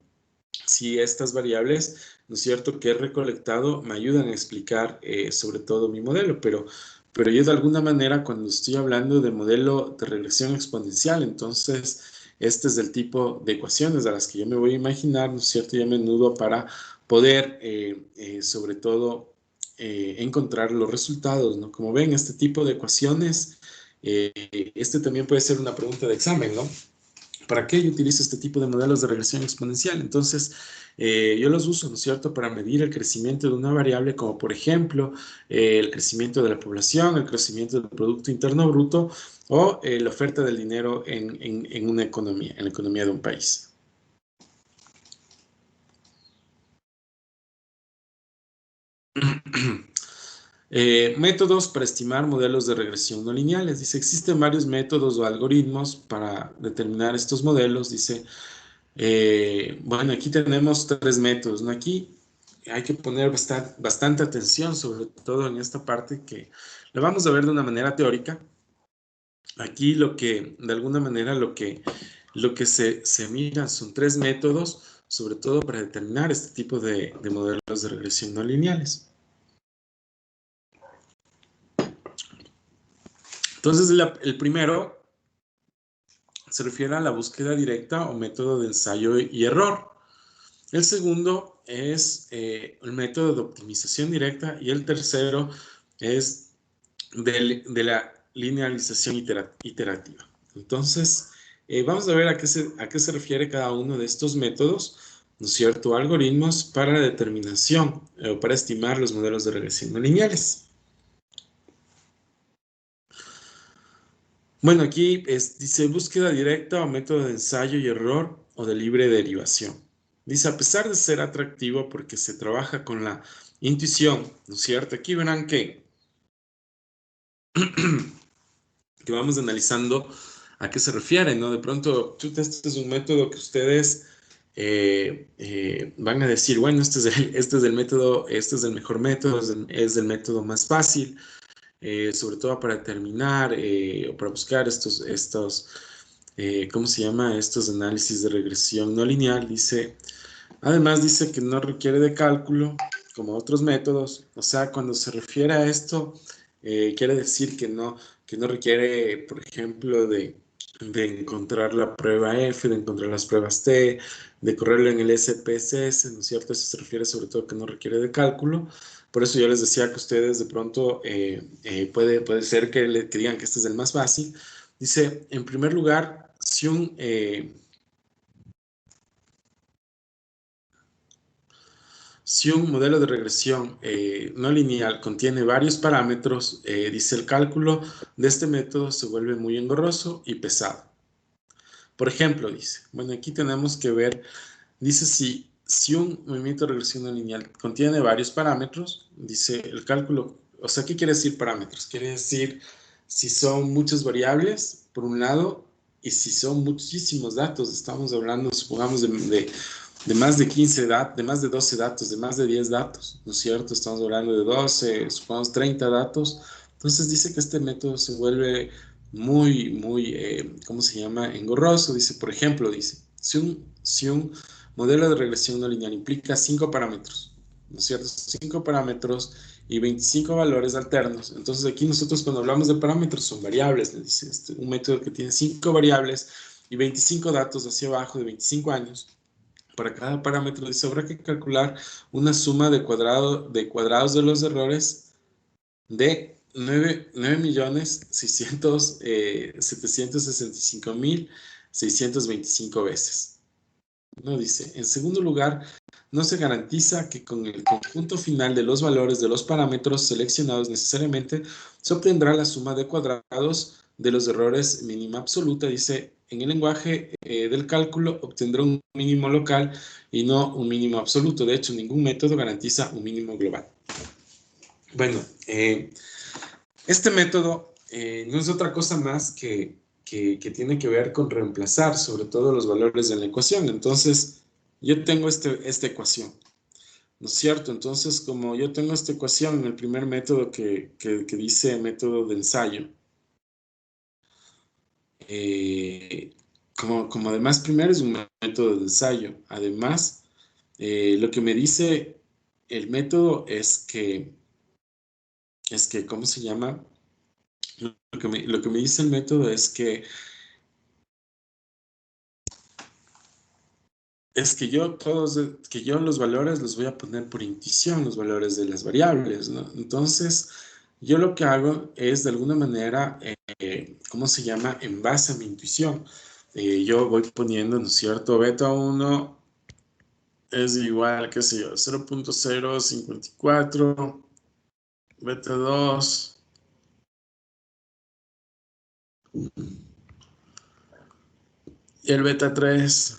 si estas variables, ¿no es cierto?, que he recolectado me ayudan a explicar sobre todo mi modelo. Pero yo de alguna manera, cuando estoy hablando de modelo de regresión exponencial, entonces este es el tipo de ecuaciones a las que yo me voy a imaginar, ¿no es cierto?, y a menudo para poder sobre todo encontrar los resultados, ¿no? Como ven, este tipo de ecuaciones, también puede ser una pregunta de examen, ¿no? ¿Para qué yo utilizo este tipo de modelos de regresión exponencial? Entonces, yo los uso, ¿no es cierto?, para medir el crecimiento de una variable, como por ejemplo, el crecimiento de la población, el crecimiento del Producto Interno Bruto o la oferta del dinero en una economía, en la economía de un país. Métodos para estimar modelos de regresión no lineales. Dice, existen varios métodos o algoritmos para determinar estos modelos. Dice, bueno, aquí tenemos tres métodos, ¿no? Aquí hay que poner bastante atención, sobre todo en esta parte que la vamos a ver de una manera teórica. Aquí de alguna manera, lo que se miran son 3 métodos, sobre todo para determinar este tipo de modelos de regresión no lineales. Entonces, el primero se refiere a la búsqueda directa o método de ensayo y error. El segundo es el método de optimización directa y el tercero es de la linealización iterativa. Entonces, vamos a ver a qué se refiere cada uno de estos métodos, ¿no es cierto? Algoritmos para la determinación o para estimar los modelos de regresión no lineales. Bueno, aquí dice búsqueda directa o método de ensayo y error o de libre derivación. Dice, a pesar de ser atractivo porque se trabaja con la intuición, ¿no es cierto? Aquí verán que vamos analizando a qué se refiere, ¿no? De pronto, este es un método que ustedes van a decir, bueno, este es el método, este es el mejor método, es el método más fácil, sobre todo para determinar o para buscar ¿cómo se llama? Estos análisis de regresión no lineal. Además dice que no requiere de cálculo, como otros métodos. O sea, cuando se refiere a esto, quiere decir que no requiere, por ejemplo, de encontrar la prueba F, de encontrar las pruebas T, de correrlo en el SPSS, ¿no es cierto? Eso se refiere sobre todo que no requiere de cálculo. Por eso yo les decía que ustedes de pronto puede ser que digan que este es el más fácil. Dice, en primer lugar, si un modelo de regresión no lineal contiene varios parámetros, dice el cálculo de este método se vuelve muy engorroso y pesado. Por ejemplo, dice, bueno, aquí tenemos que ver, dice si un movimiento de regresión no lineal contiene varios parámetros, dice el cálculo, o sea, ¿qué quiere decir parámetros? Quiere decir si son muchas variables, por un lado, y si son muchísimos datos, estamos hablando, supongamos, de más de 15 datos, de más de 12 datos, de más de 10 datos, ¿no es cierto? Estamos hablando de 12, supongamos 30 datos. Entonces dice que este método se vuelve muy, ¿cómo se llama? Engorroso. Dice, por ejemplo, dice, si un modelo de regresión no lineal implica 5 parámetros, ¿no es cierto? 5 parámetros y 25 valores alternos. Entonces aquí nosotros cuando hablamos de parámetros son variables, le dice un método que tiene 5 variables y 25 datos hacia abajo de 25 años. Para cada parámetro dice, habrá que calcular una suma de cuadrados de los errores de 9.765.625 veces. No dice, en segundo lugar, no se garantiza que con el conjunto final de los valores de los parámetros seleccionados necesariamente se obtendrá la suma de cuadrados de los errores mínima absoluta. Dice, en el lenguaje del cálculo obtendrá un mínimo local y no un mínimo absoluto. De hecho, ningún método garantiza un mínimo global. Bueno, este método no es otra cosa más que tiene que ver con reemplazar sobre todo los valores de la ecuación. Entonces, yo tengo esta ecuación, ¿no es cierto? Entonces, como yo tengo esta ecuación en el primer método que dice método de ensayo, como además primero es un método de ensayo, además, lo que me dice el método es que, ¿cómo se llama? Lo que me dice el método es que yo los valores los voy a poner por intuición, los valores de las variables, ¿no? Entonces, yo lo que hago es de alguna manera, ¿cómo se llama? En base a mi intuición. Yo voy poniendo, ¿no es cierto? Beta 1 es igual, qué sé yo, 0.054, beta 2. Y el beta 3,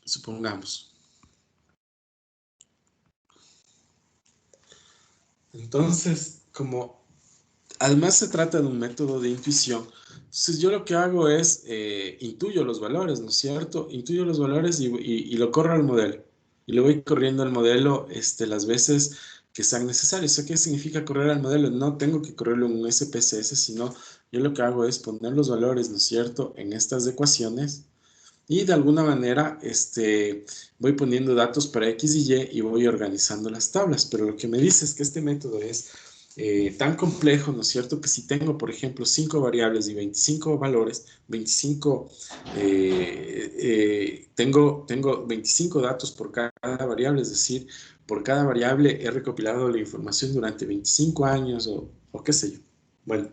supongamos. Entonces, como además se trata de un método de intuición, Entonces yo lo que hago es, intuyo los valores, ¿no es cierto? Intuyo los valores y lo corro al modelo. Y lo voy corriendo al modelo las veces que sean necesarias. ¿Eso qué significa correr al modelo? No tengo que correrlo en un SPSS, sino yo lo que hago es poner los valores, ¿no es cierto?, en estas ecuaciones. Y de alguna manera voy poniendo datos para X y Y voy organizando las tablas. Pero lo que me dice es que este método es tan complejo, ¿no es cierto? Que si tengo, por ejemplo, 5 variables y 25 valores, 25, tengo 25 datos por cada variable, es decir, por cada variable he recopilado la información durante 25 años o qué sé yo. Bueno,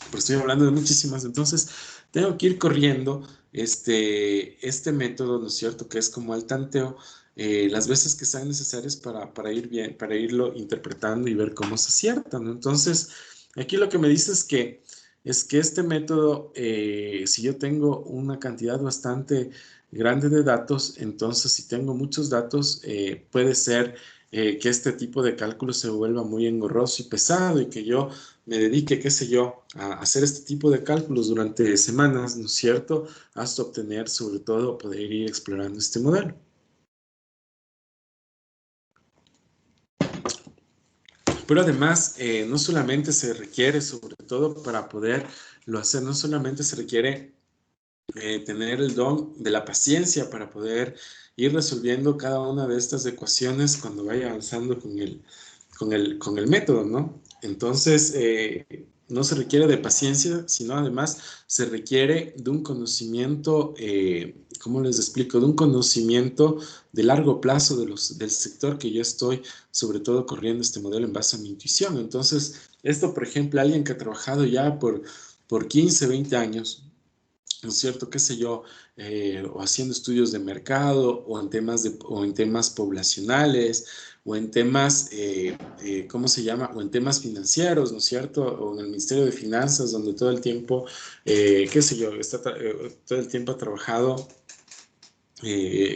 pero estoy hablando de muchísimas, entonces tengo que ir corriendo este método, ¿no es cierto?, que es como el tanteo, las veces que sean necesarias para ir bien, para irlo interpretando y ver cómo se acierta, ¿no? Entonces, aquí lo que me dice es que este método, si yo tengo una cantidad bastante grande de datos, entonces si tengo muchos datos, puede ser que este tipo de cálculo se vuelva muy engorroso y pesado y que yo me dedique, qué sé yo, a hacer este tipo de cálculos durante semanas, ¿no es cierto?, hasta obtener, sobre todo, poder ir explorando este modelo. Pero además, no solamente se requiere, sobre todo para poderlo hacer, no solamente se requiere tener el don de la paciencia para poder ir resolviendo cada una de estas ecuaciones cuando vaya avanzando con el método, ¿no? Entonces, no se requiere de paciencia, sino además se requiere de un conocimiento, ¿cómo les explico? De un conocimiento de largo plazo del sector que yo estoy, sobre todo corriendo este modelo en base a mi intuición. Entonces, esto, por ejemplo, alguien que ha trabajado ya por 15, 20 años, ¿no es cierto? Qué sé yo, o haciendo estudios de mercado, o en temas poblacionales, o en temas, ¿cómo se llama? O en temas financieros, ¿no es cierto? O en el Ministerio de Finanzas, donde todo el tiempo, qué sé yo, todo el tiempo ha trabajado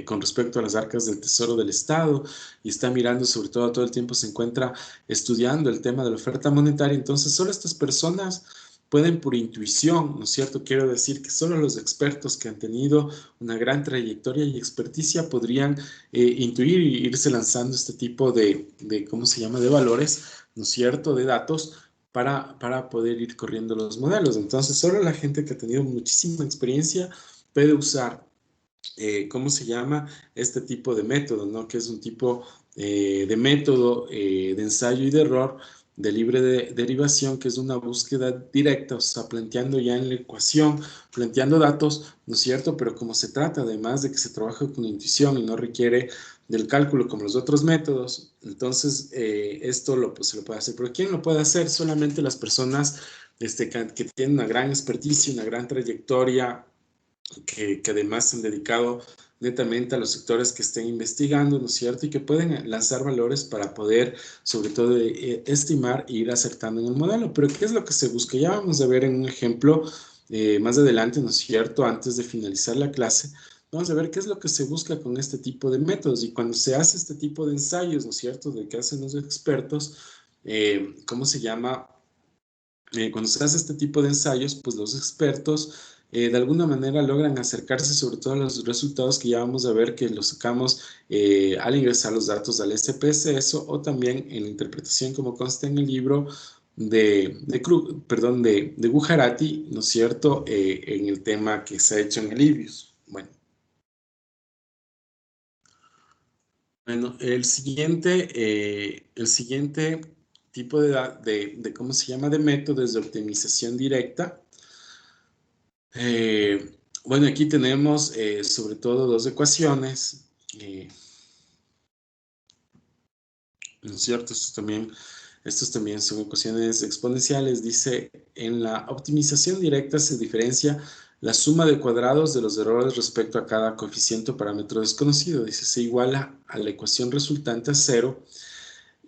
con respecto a las arcas del Tesoro del Estado y está mirando, sobre todo el tiempo se encuentra estudiando el tema de la oferta monetaria. Entonces, solo estas personas pueden por intuición, ¿no es cierto? Quiero decir que solo los expertos que han tenido una gran trayectoria y experticia podrían intuir y irse lanzando este tipo ¿cómo se llama?, de valores, ¿no es cierto?, de datos para poder ir corriendo los modelos. Entonces, solo la gente que ha tenido muchísima experiencia puede usar ¿cómo se llama?, este tipo de método, ¿no? Que es un tipo de método de ensayo y de error de libre derivación, que es una búsqueda directa, o sea, planteando ya en la ecuación, planteando datos, ¿no es cierto? Pero como se trata además de que se trabaja con intuición y no requiere del cálculo como los otros métodos, entonces esto se lo puede hacer. Pero ¿quién lo puede hacer? Solamente las personas que tienen una gran experticia, una gran trayectoria, que además se han dedicado netamente a los sectores que estén investigando, ¿no es cierto? Y que pueden lanzar valores para poder, sobre todo, estimar e ir acertando en el modelo. Pero ¿qué es lo que se busca? Ya vamos a ver en un ejemplo más adelante, ¿no es cierto? Antes de finalizar la clase, vamos a ver qué es lo que se busca con este tipo de métodos. Y cuando se hace este tipo de ensayos, ¿no es cierto?, de que hacen los expertos, ¿cómo se llama? Cuando se hace este tipo de ensayos, pues los expertos de alguna manera logran acercarse sobre todo a los resultados que ya vamos a ver que los sacamos al ingresar los datos al SPSS o también en la interpretación como consta en el libro de Gujarati, ¿no es cierto?, en el tema que se ha hecho en el IBIUS. Bueno, el siguiente tipo ¿cómo se llama?, de métodos de optimización directa. Bueno, aquí tenemos sobre todo dos ecuaciones, ¿no es cierto? Estos también son ecuaciones exponenciales. Dice, en la optimización directa se diferencia la suma de cuadrados de los errores respecto a cada coeficiente o parámetro desconocido. Dice, se iguala a la ecuación resultante a 0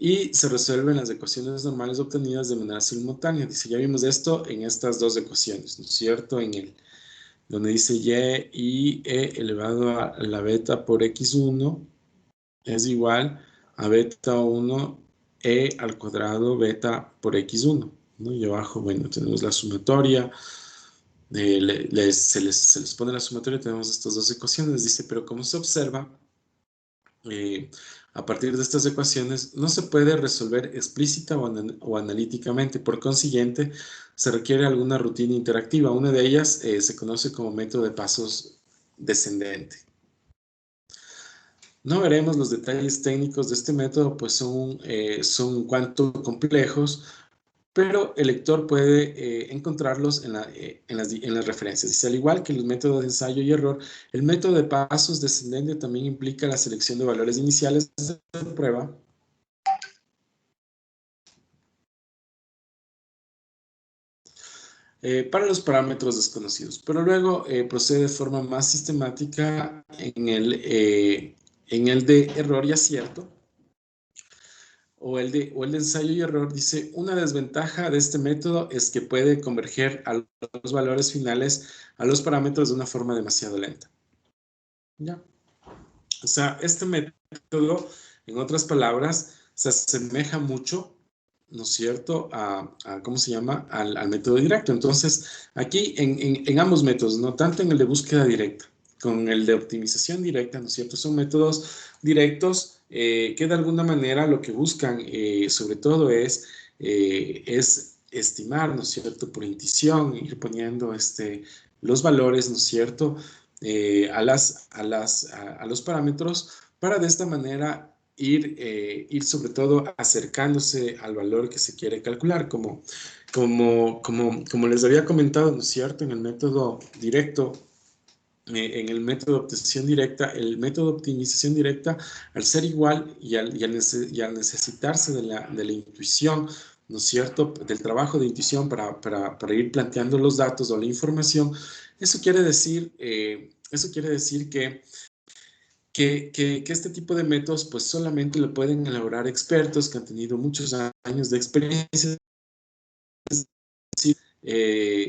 y se resuelven las ecuaciones normales obtenidas de manera simultánea. Dice, ya vimos esto en estas dos ecuaciones, ¿no es cierto? Donde dice y e elevado a la beta por x1 es igual a beta 1 e al cuadrado beta por x1, ¿no? Y abajo, bueno, tenemos la sumatoria se les pone la sumatoria, tenemos estas dos ecuaciones. Dice, pero como se observa, a partir de estas ecuaciones no se puede resolver explícita o analíticamente. Por consiguiente, se requiere alguna rutina interactiva. Una de ellas se conoce como método de pasos descendente. No veremos los detalles técnicos de este método, pues son un cuanto complejos, pero el lector puede encontrarlos en las referencias. Dice, al igual que los métodos de ensayo y error, el método de pasos descendente también implica la selección de valores iniciales de prueba para los parámetros desconocidos, pero luego procede de forma más sistemática en el de error y acierto, o el de ensayo y error. Dice, una desventaja de este método es que puede converger a los valores finales a los parámetros de una forma demasiado lenta. ¿Ya? O sea, este método, en otras palabras, se asemeja mucho, ¿no es cierto?, ¿cómo se llama?, al método directo. Entonces, aquí en ambos métodos, no tanto en el de búsqueda directa, con el de optimización directa, ¿no es cierto?, son métodos directos que de alguna manera lo que buscan, sobre todo, es estimar, ¿no es cierto?, por intuición, ir poniendo los valores, ¿no es cierto?, a los parámetros, para de esta manera ir sobre todo acercándose al valor que se quiere calcular, como les había comentado, ¿no es cierto?, en el método directo, en el método de obtención directa, el método de optimización directa, al ser igual y al necesitarse de la intuición, ¿no es cierto?, del trabajo de intuición para ir planteando los datos o la información, eso quiere decir que este tipo de métodos pues solamente lo pueden elaborar expertos que han tenido muchos años de experiencia.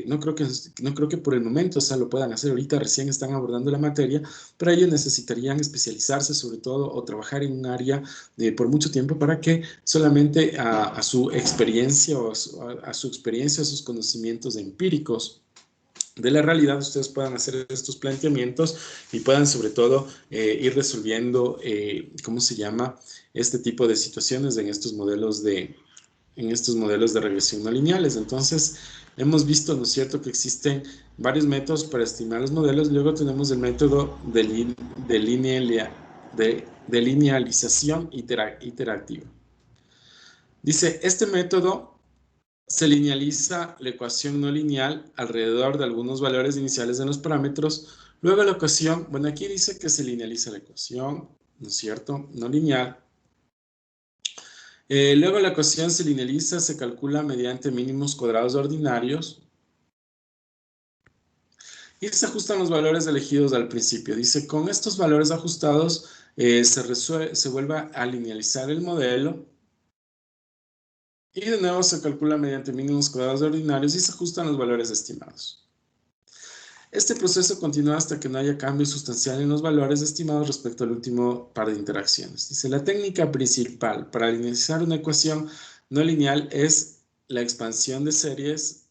No creo que por el momento, o sea, lo puedan hacer ahorita, recién están abordando la materia, pero ellos necesitarían especializarse sobre todo o trabajar en un área por mucho tiempo para que solamente a su experiencia o a sus conocimientos empíricos de la realidad ustedes puedan hacer estos planteamientos y puedan sobre todo ir resolviendo, ¿cómo se llama?, este tipo de situaciones en estos modelos de regresión no lineales. Entonces, hemos visto, ¿no es cierto?, que existen varios métodos para estimar los modelos. Luego tenemos el método de linealización iterativa. Dice, este método se linealiza la ecuación no lineal alrededor de algunos valores iniciales de los parámetros. Luego la ecuación, bueno, aquí dice que se linealiza la ecuación, ¿no es cierto?, no lineal. Luego la ecuación se linealiza, se calcula mediante mínimos cuadrados ordinarios y se ajustan los valores elegidos al principio. Dice, con estos valores ajustados se vuelve a linealizar el modelo y de nuevo se calcula mediante mínimos cuadrados ordinarios y se ajustan los valores estimados. Este proceso continúa hasta que no haya cambio sustancial en los valores estimados respecto al último par de interacciones. Dice, la técnica principal para linealizar una ecuación no lineal es la expansión de series.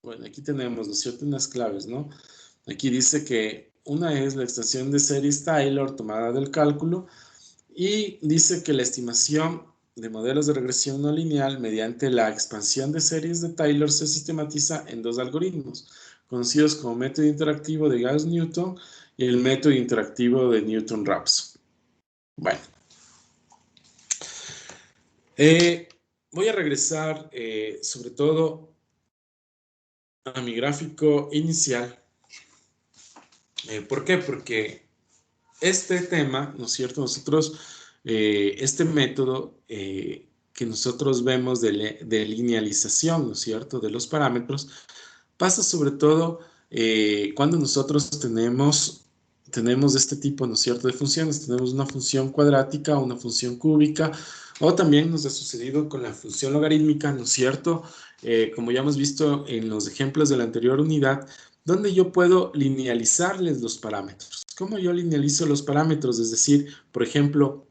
Bueno, aquí tenemos, ¿no es cierto?, unas claves, ¿no? Aquí dice que una es la extensión de series Taylor tomada del cálculo y dice que la estimación de modelos de regresión no lineal mediante la expansión de series de Taylor se sistematiza en dos algoritmos, conocidos como método interactivo de Gauss-Newton y el método interactivo de Newton-Raphson. Bueno. Voy a regresar sobre todo a mi gráfico inicial. ¿Por qué? Porque este tema, ¿no es cierto?, este método que nosotros vemos de linealización, ¿no es cierto?, de los parámetros, pasa sobre todo cuando nosotros tenemos este tipo, ¿no es cierto?, de funciones. Tenemos una función cuadrática, una función cúbica, o también nos ha sucedido con la función logarítmica, ¿no es cierto?, como ya hemos visto en los ejemplos de la anterior unidad, donde yo puedo linealizarles los parámetros. ¿Cómo yo linealizo los parámetros? Es decir, por ejemplo,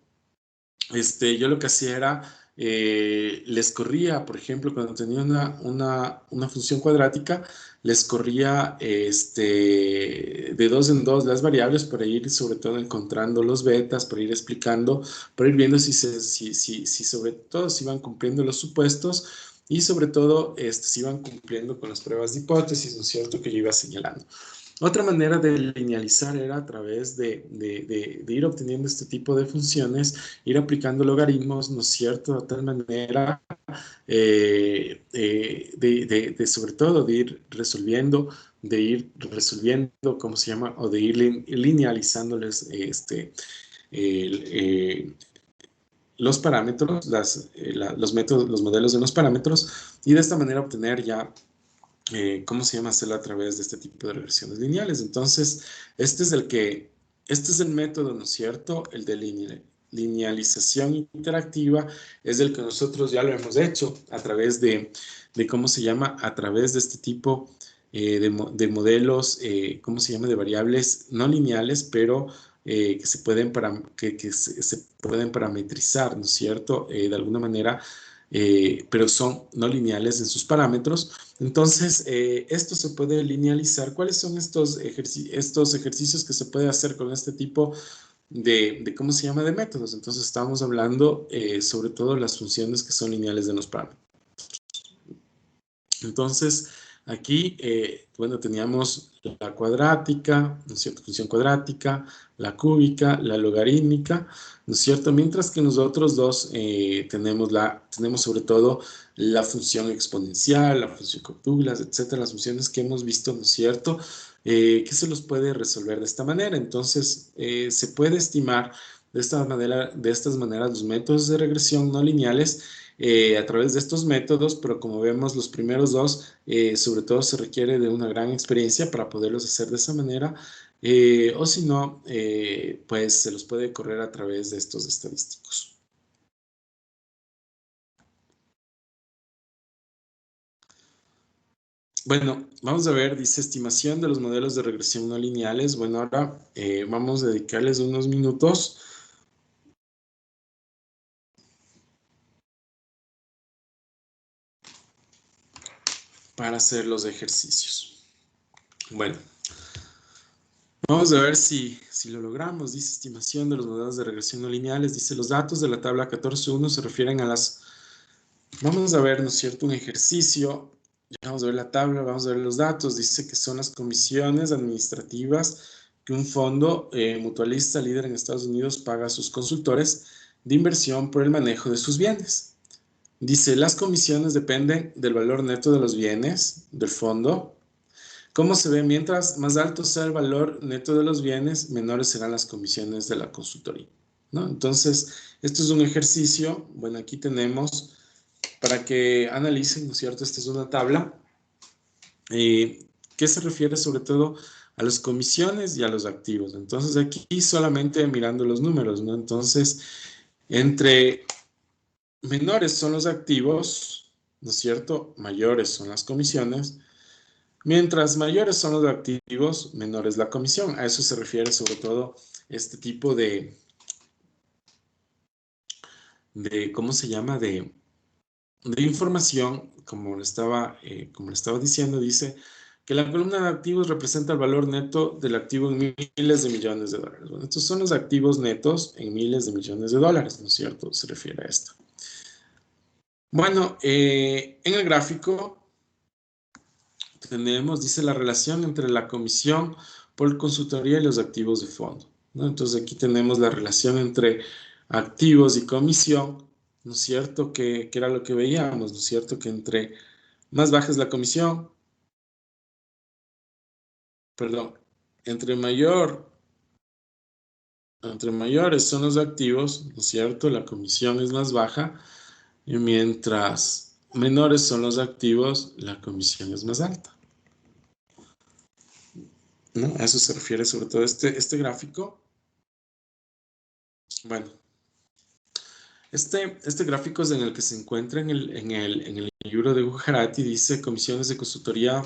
yo lo que hacía era les corría, por ejemplo, cuando tenía una función cuadrática, les corría de dos en dos las variables para ir sobre todo encontrando los betas, para ir explicando, para ir viendo si sobre todo si iban cumpliendo los supuestos y sobre todo si iban cumpliendo con las pruebas de hipótesis, ¿no es cierto?, que yo iba señalando. Otra manera de linealizar era a través de ir obteniendo este tipo de funciones, ir aplicando logaritmos, ¿no es cierto?, de tal manera sobre todo de ir resolviendo, ¿cómo se llama?, o de ir linealizándoles los parámetros, los métodos, los modelos de los parámetros, y de esta manera obtener ya ¿cómo se llama?, hacerlo a través de este tipo de regresiones lineales. Entonces, este es el método, ¿no es cierto?, el de linealización interactiva, es el que nosotros ya lo hemos hecho a través ¿cómo se llama?, a través de este tipo de modelos, ¿cómo se llama?, de variables no lineales, pero que se pueden parametrizar, ¿no es cierto?, de alguna manera, pero son no lineales en sus parámetros. Entonces, esto se puede linealizar. ¿Cuáles son estos ejercicios que se puede hacer con este tipo ¿cómo se llama?, de métodos? Entonces, estamos hablando sobre todo las funciones que son lineales de los parámetros. Entonces, aquí, bueno, teníamos la cuadrática, ¿no es cierto?, función cuadrática, la cúbica, la logarítmica, ¿no es cierto?, mientras que nosotros dos tenemos sobre todo la función exponencial, la función con Douglas, etcétera, las funciones que hemos visto, ¿no es cierto?, que se los puede resolver de esta manera. Entonces, se puede estimar de estas maneras los métodos de regresión no lineales a través de estos métodos, pero como vemos los primeros dos, sobre todo se requiere de una gran experiencia para poderlos hacer de esa manera, o si no, pues se los puede correr a través de estos estadísticos. Bueno, vamos a ver, dice estimación de los modelos de regresión no lineales. Bueno, ahora vamos a dedicarles unos minutos para hacer los ejercicios. Bueno, vamos a ver si lo logramos. Dice estimación de los modelos de regresión no lineales. Dice los datos de la tabla 14.1 se refieren a las... Vamos a ver, ¿no es cierto?, un ejercicio. Ya vamos a ver la tabla, vamos a ver los datos. Dice que son las comisiones administrativas que un fondo mutualista líder en Estados Unidos paga a sus consultores de inversión por el manejo de sus bienes. Dice, las comisiones dependen del valor neto de los bienes del fondo. ¿Cómo se ve? Mientras más alto sea el valor neto de los bienes, menores serán las comisiones de la consultoría, ¿no? Entonces, esto es un ejercicio. Bueno, aquí tenemos para que analicen, ¿no es cierto? Esta es una tabla que se refiere sobre todo a las comisiones y a los activos. Entonces, aquí solamente mirando los números, ¿no? Entonces, entre menores son los activos, ¿no es cierto?, mayores son las comisiones. Mientras mayores son los activos, menor es la comisión. A eso se refiere sobre todo este tipo de ¿cómo se llama?, de información, como le estaba diciendo. Dice que la columna de activos representa el valor neto del activo en miles de millones de dólares. Bueno, estos son los activos netos en miles de millones de dólares, ¿no es cierto? Se refiere a esto. Bueno, en el gráfico tenemos, dice, la relación entre la comisión por consultoría y los activos de fondo, ¿no? Entonces aquí tenemos la relación entre activos y comisión, ¿no es cierto? Que era lo que veíamos, ¿no es cierto? Que entre más baja es la comisión, perdón, entre mayores son los activos, ¿no es cierto?, la comisión es más baja, y mientras menores son los activos, la comisión es más alta, ¿no? A eso se refiere sobre todo este gráfico. Bueno, este gráfico es en el que se encuentra en el libro de Gujarati. Dice comisiones de consultoría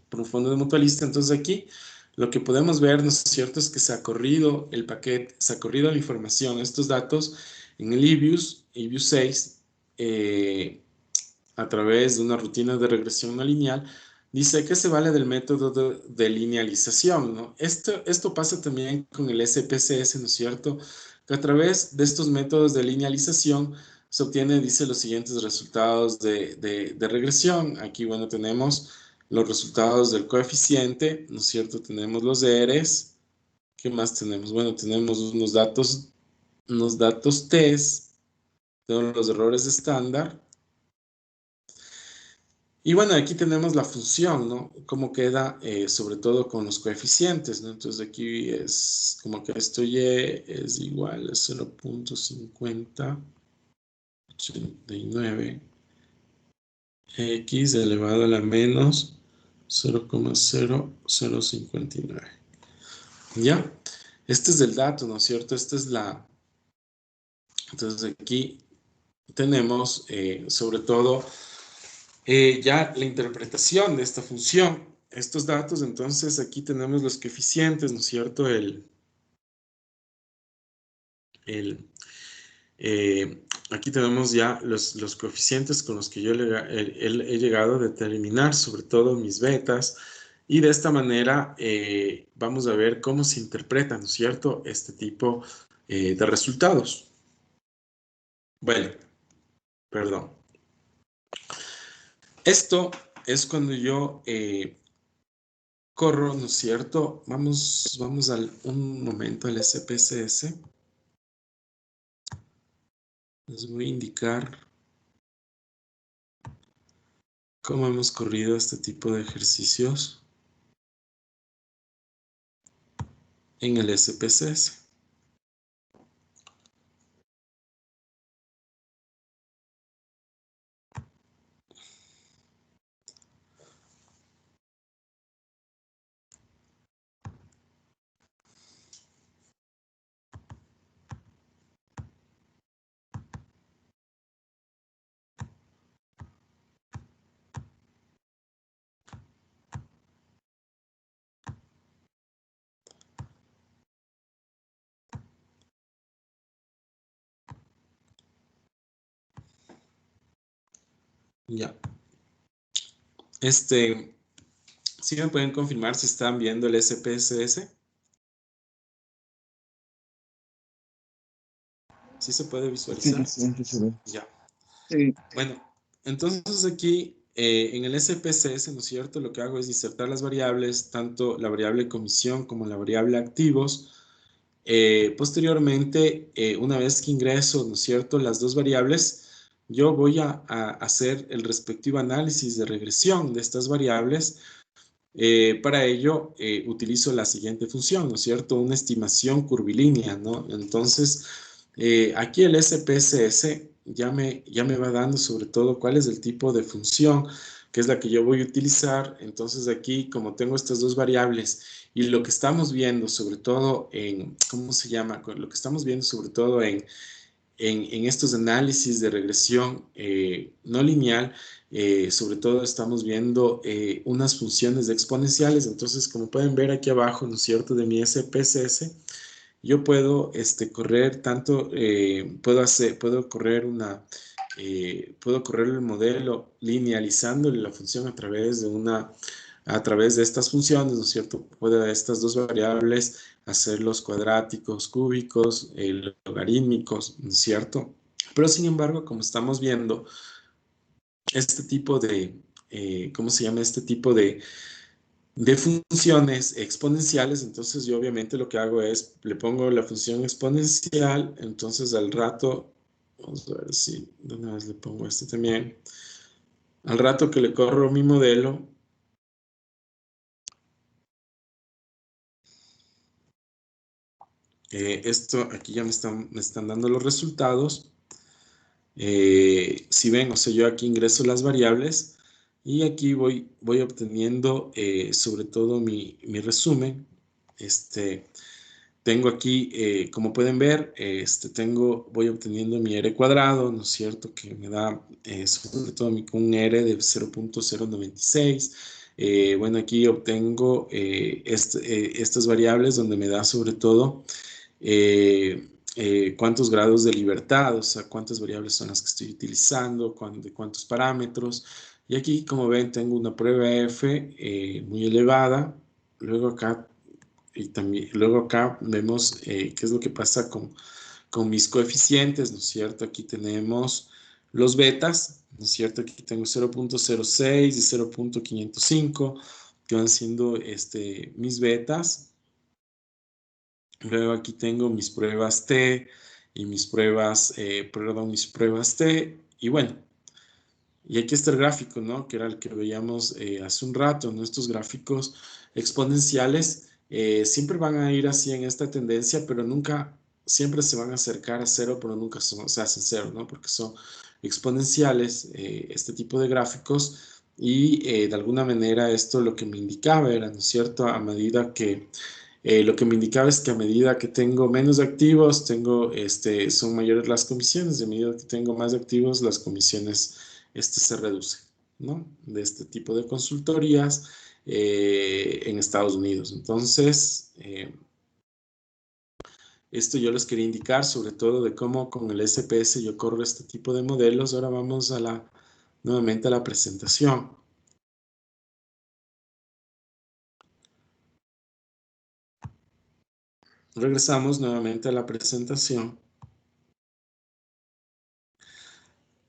por un fondo de mutualista. Entonces aquí lo que podemos ver, ¿no es cierto?, es que se ha corrido el paquete, se ha corrido la información, estos datos en el EBIUS 6, a través de una rutina de regresión no lineal, dice que se vale del método de linealización, ¿no? Esto pasa también con el SPSS, ¿no es cierto? Que a través de estos métodos de linealización se obtiene, dice, los siguientes resultados de regresión. Aquí, bueno, tenemos los resultados del coeficiente, ¿no es cierto? Tenemos los ERES. ¿Qué más tenemos? Bueno, tenemos unos datos test, tenemos los errores estándar. Y bueno, aquí tenemos la función, ¿no? Cómo queda, sobre todo con los coeficientes, ¿no? Entonces aquí es como que esto y es igual a 0.5089 x elevado a la menos 0,0059. ¿Ya? Este es el dato, ¿no es cierto? Esta es la... Entonces aquí tenemos, sobre todo, ya la interpretación de esta función, estos datos. Entonces aquí tenemos los coeficientes, ¿no es cierto? Aquí tenemos ya los coeficientes con los que yo he llegado a determinar sobre todo mis betas, y de esta manera vamos a ver cómo se interpreta, ¿no es cierto?, este tipo de resultados. Bueno, perdón. Esto es cuando yo corro, ¿no es cierto? Vamos un momento al SPSS. Les voy a indicar cómo hemos corrido este tipo de ejercicios en el SPSS. Ya. ¿Sí me pueden confirmar si están viendo el SPSS? ¿Sí se puede visualizar? Sí. Ya. Sí. Bueno, entonces aquí en el SPSS, ¿no es cierto? Lo que hago es insertar las variables, tanto la variable comisión como la variable activos. Posteriormente, una vez que ingreso, ¿no es cierto?, las dos variables, yo voy a hacer el respectivo análisis de regresión de estas variables. Para ello, utilizo la siguiente función, ¿no es cierto?, una estimación curvilínea, ¿no? Entonces, aquí el SPSS ya me va dando sobre todo cuál es el tipo de función, que es la que yo voy a utilizar. Entonces aquí, como tengo estas dos variables y lo que estamos viendo sobre todo en, ¿cómo se llama? Lo que estamos viendo sobre todo en estos análisis de regresión no lineal, sobre todo estamos viendo unas funciones exponenciales. Entonces, como pueden ver aquí abajo, ¿no es cierto?, de mi SPSS, yo puedo correr tanto, puedo correr el modelo linealizándole la función a través de estas funciones, ¿no es cierto? Puedo estas dos variables hacer los cuadráticos, cúbicos, logarítmicos, ¿no es cierto? Pero sin embargo, como estamos viendo, este tipo de, ¿cómo se llama? Este tipo de funciones exponenciales. Entonces yo obviamente lo que hago es, le pongo la función exponencial, entonces al rato, vamos a ver si de una vez le pongo este también, al rato que le corro mi modelo, esto aquí ya me están dando los resultados. Si ven, o sea, yo aquí ingreso las variables y aquí voy obteniendo sobre todo mi resumen. Tengo aquí, como pueden ver, voy obteniendo mi R cuadrado, ¿no es cierto?, que me da sobre todo un R de 0.096. Bueno, aquí obtengo estas variables donde me da sobre todo cuántos grados de libertad, o sea, cuántas variables son las que estoy utilizando, de cuántos parámetros. Y aquí, como ven, tengo una prueba F muy elevada. Luego acá, luego acá vemos qué es lo que pasa con mis coeficientes, ¿no es cierto? Aquí tenemos los betas, ¿no es cierto? Aquí tengo 0.06 y 0.505, que van siendo mis betas. Luego aquí tengo mis pruebas T y mis pruebas, mis pruebas T. Y bueno, y aquí está el gráfico, ¿no? Que era el que veíamos hace un rato, ¿no? Estos gráficos exponenciales siempre van a ir así en esta tendencia, pero nunca, siempre se van a acercar a cero, pero nunca se hacen cero, ¿no? Porque son exponenciales este tipo de gráficos y de alguna manera esto lo que me indicaba era, ¿no es cierto? A medida que lo que me indicaba es que a medida que tengo menos activos, son mayores las comisiones, y a medida que tengo más activos, las comisiones se reducen, ¿no? De este tipo de consultorías en Estados Unidos. Entonces, esto yo les quería indicar sobre todo de cómo con el SPS yo corro este tipo de modelos. Ahora vamos nuevamente a la presentación. Regresamos nuevamente a la presentación.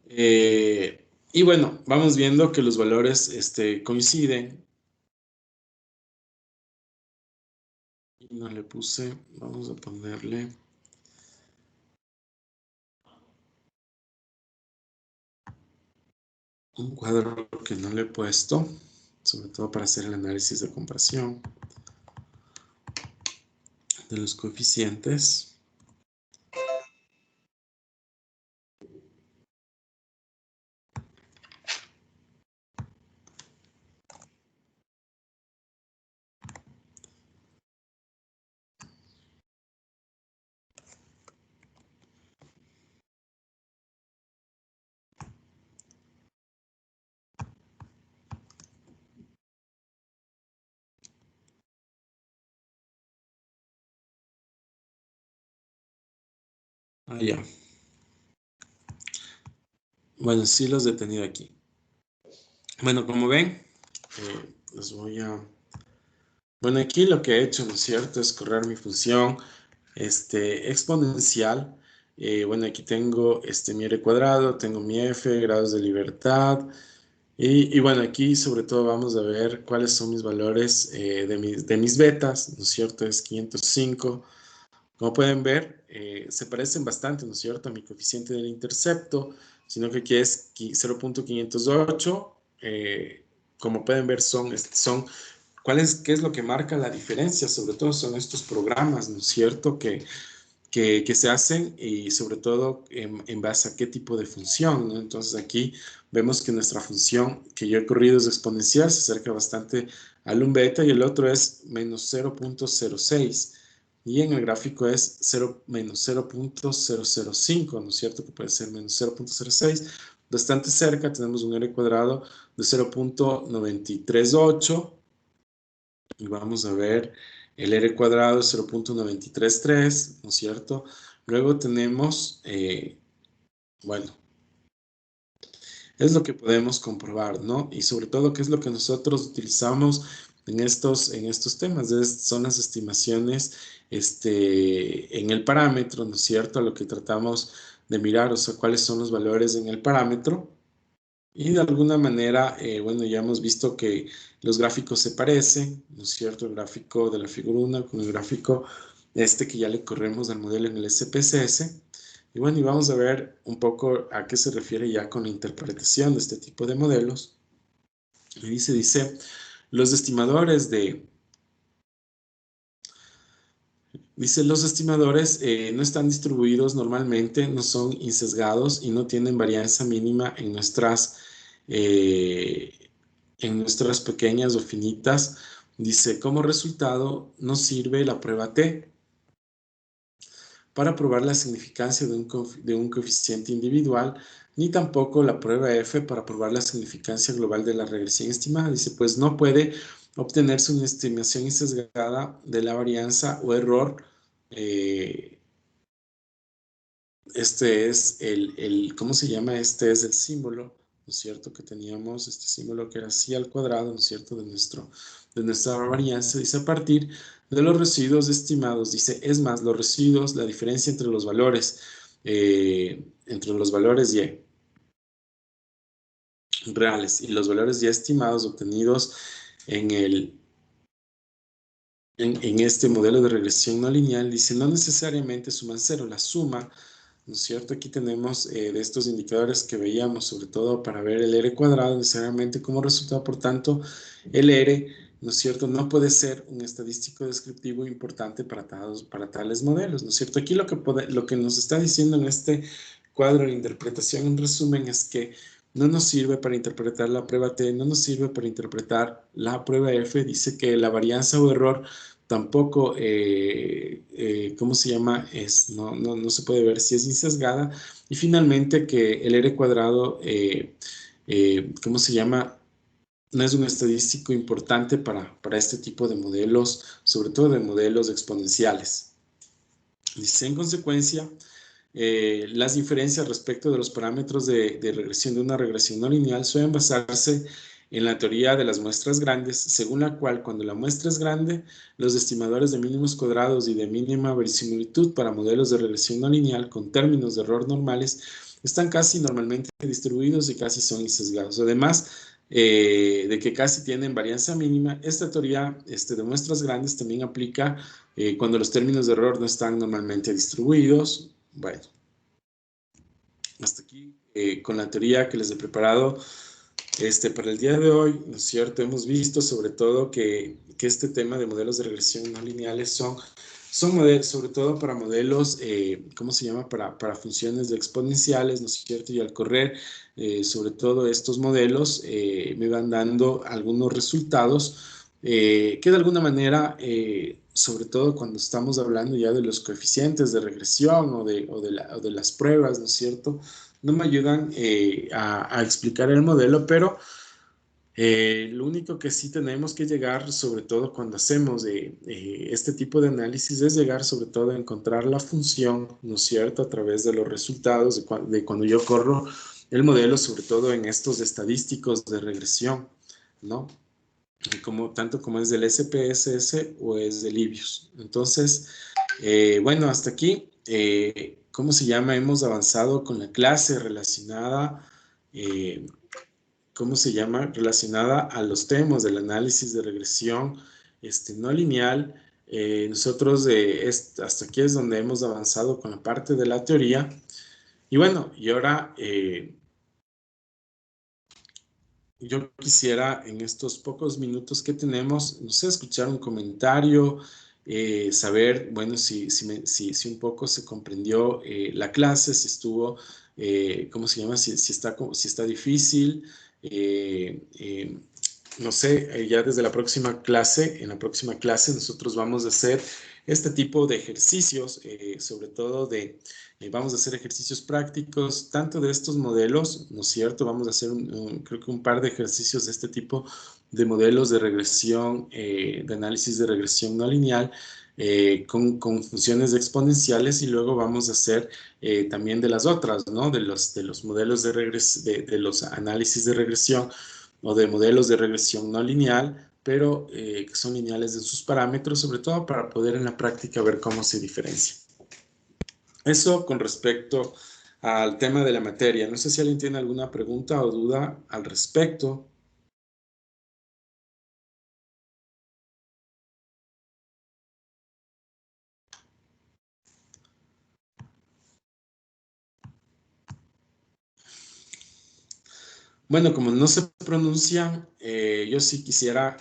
Y bueno, vamos viendo que los valores coinciden. Y no le puse, vamos a ponerle un cuadro que no le he puesto, sobre todo para hacer el análisis de comparación de los coeficientes. Ah, ya. Bueno, sí los he tenido aquí. Bueno, como ven, les voy a... Bueno, aquí lo que he hecho, ¿no es cierto?, es correr mi función exponencial. Bueno, aquí tengo mi R cuadrado, tengo mi F, grados de libertad. Y bueno, aquí sobre todo vamos a ver cuáles son mis valores de mis betas, ¿no es cierto? Es 505. Como pueden ver, se parecen bastante, ¿no es cierto?, a mi coeficiente del intercepto, sino que aquí es 0.508. Como pueden ver, ¿qué es lo que marca la diferencia? Sobre todo son estos programas, ¿no es cierto?, que se hacen y sobre todo en base a qué tipo de función, ¿no? Entonces aquí vemos que nuestra función que yo he corrido es exponencial, se acerca bastante al un beta y el otro es menos 0.06 y en el gráfico es menos 0.005, ¿no es cierto? Que puede ser menos 0.06, bastante cerca, tenemos un R cuadrado de 0.938 y vamos a ver el R cuadrado 0.933, ¿no es cierto? Luego tenemos, bueno, es lo que podemos comprobar, ¿no? Y sobre todo, ¿qué es lo que nosotros utilizamos en estos temas? Son las estimaciones en el parámetro, ¿no es cierto? Lo que tratamos de mirar, o sea, cuáles son los valores en el parámetro. Y de alguna manera, bueno, ya hemos visto que los gráficos se parecen, ¿no es cierto? El gráfico de la figura 1 con el gráfico que ya le corremos al modelo en el SPSS. Y bueno, y vamos a ver un poco a qué se refiere ya con la interpretación de este tipo de modelos. Y dice, los estimadores los estimadores no están distribuidos normalmente, no son insesgados y no tienen varianza mínima en nuestras pequeñas o finitas. Dice, como resultado, no sirve la prueba T para probar la significancia de un coeficiente individual, ni tampoco la prueba F para probar la significancia global de la regresión estimada. Dice, pues no puede obtenerse una estimación insesgada de la varianza o error este es ¿cómo se llama? Este es el símbolo, ¿no es cierto? Que teníamos este símbolo que era así al cuadrado, ¿no es cierto? De nuestra varianza. Dice a partir de los residuos estimados. Dice, es más, los residuos, la diferencia entre los valores y reales y los valores ya estimados obtenidos en este modelo de regresión no lineal, dice, no necesariamente suman cero, la suma, ¿no es cierto? Aquí tenemos de estos indicadores que veíamos, sobre todo para ver el R cuadrado, necesariamente como resultado, por tanto, el R, ¿no es cierto? No puede ser un estadístico descriptivo importante para tales modelos, ¿no es cierto? Aquí lo que nos está diciendo en este cuadro de interpretación, en resumen, es que no nos sirve para interpretar la prueba T, no nos sirve para interpretar la prueba F, dice que la varianza o error tampoco, ¿cómo se llama? No se puede ver si es insesgada. Y finalmente que el R cuadrado, ¿cómo se llama? No es un estadístico importante para este tipo de modelos, sobre todo de modelos exponenciales. Dice, en consecuencia, las diferencias respecto de los parámetros de regresión de una regresión no lineal suelen basarse en la teoría de las muestras grandes, según la cual cuando la muestra es grande, los estimadores de mínimos cuadrados y de mínima verisimilitud para modelos de regresión no lineal con términos de error normales están casi normalmente distribuidos y casi son insesgados. Además de que casi tienen varianza mínima, esta teoría de muestras grandes también aplica cuando los términos de error no están normalmente distribuidos. Bueno, hasta aquí con la teoría que les he preparado para el día de hoy, ¿no es cierto? Hemos visto sobre todo que este tema de modelos de regresión no lineales son modelos, sobre todo para modelos, ¿cómo se llama? Para funciones de exponenciales, ¿no es cierto? Y al correr, sobre todo estos modelos, me van dando algunos resultados que de alguna manera, sobre todo cuando estamos hablando ya de los coeficientes de regresión o de las pruebas, ¿no es cierto? No me ayudan a explicar el modelo, pero lo único que sí tenemos que llegar, sobre todo cuando hacemos este tipo de análisis, es llegar sobre todo a encontrar la función, ¿no es cierto?, a través de los resultados de cuando yo corro el modelo, sobre todo en estos estadísticos de regresión, ¿no? Tanto como es del SPSS o es del IBIUS. Entonces, bueno, hasta aquí, ¿cómo se llama? Hemos avanzado con la clase relacionada, ¿cómo se llama? Relacionada a los temas del análisis de regresión no lineal. Nosotros hasta aquí es donde hemos avanzado con la parte de la teoría. Y bueno, y ahora yo quisiera en estos pocos minutos que tenemos, no sé, escuchar un comentario, saber, bueno, si un poco se comprendió la clase, si estuvo, ¿cómo se llama? Si está difícil. No sé, ya desde la próxima clase, en la próxima clase nosotros vamos a hacer este tipo de ejercicios, sobre todo vamos a hacer ejercicios prácticos, tanto de estos modelos, ¿no es cierto? Vamos a hacer creo que un par de ejercicios de este tipo de modelos de regresión, de análisis de regresión no lineal, con funciones exponenciales, y luego vamos a hacer también de las otras, ¿no? De los modelos de los análisis de regresión o de modelos de regresión no lineal, pero que son lineales en sus parámetros, sobre todo para poder en la práctica ver cómo se diferencia. Eso con respecto al tema de la materia. No sé si alguien tiene alguna pregunta o duda al respecto. Bueno, como no se pronuncia, yo sí quisiera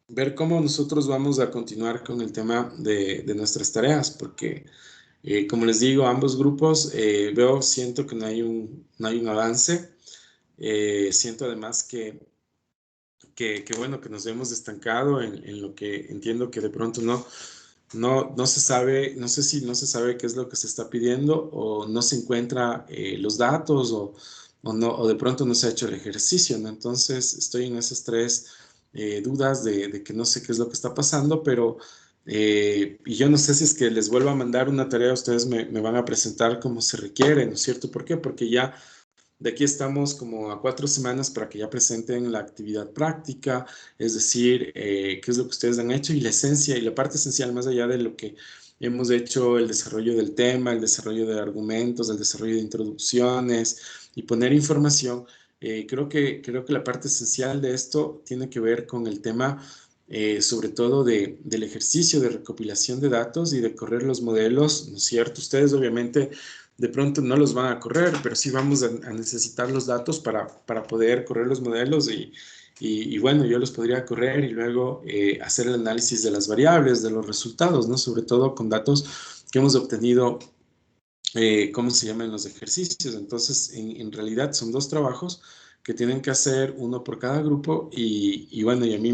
ver cómo nosotros vamos a continuar con el tema de nuestras tareas, porque como les digo, ambos grupos siento que no hay un avance. Siento además que bueno, que nos hemos estancado en lo que entiendo que de pronto no se sabe, no sé si no se sabe qué es lo que se está pidiendo, o no se encuentra los datos, o de pronto no se ha hecho el ejercicio, ¿no? Entonces estoy en esas tres dudas de que no sé qué es lo que está pasando, pero Y yo no sé si es que les vuelvo a mandar una tarea, ustedes me van a presentar como se requiere, ¿no es cierto? ¿Por qué? Porque ya de aquí estamos como a 4 semanas para que ya presenten la actividad práctica, es decir, qué es lo que ustedes han hecho y la esencia y la parte esencial más allá de lo que hemos hecho, el desarrollo del tema, el desarrollo de argumentos, el desarrollo de introducciones y poner información. Creo que la parte esencial de esto tiene que ver con el tema, sobre todo del ejercicio de recopilación de datos y de correr los modelos, ¿no es cierto? Ustedes obviamente de pronto no los van a correr, pero sí vamos a necesitar los datos para poder correr los modelos y bueno, yo los podría correr y luego hacer el análisis de las variables, de los resultados, ¿no? Sobre todo con datos que hemos obtenido, ¿cómo se llaman los ejercicios? Entonces, en realidad son 2 trabajos que tienen que hacer, uno por cada grupo y bueno, y a mí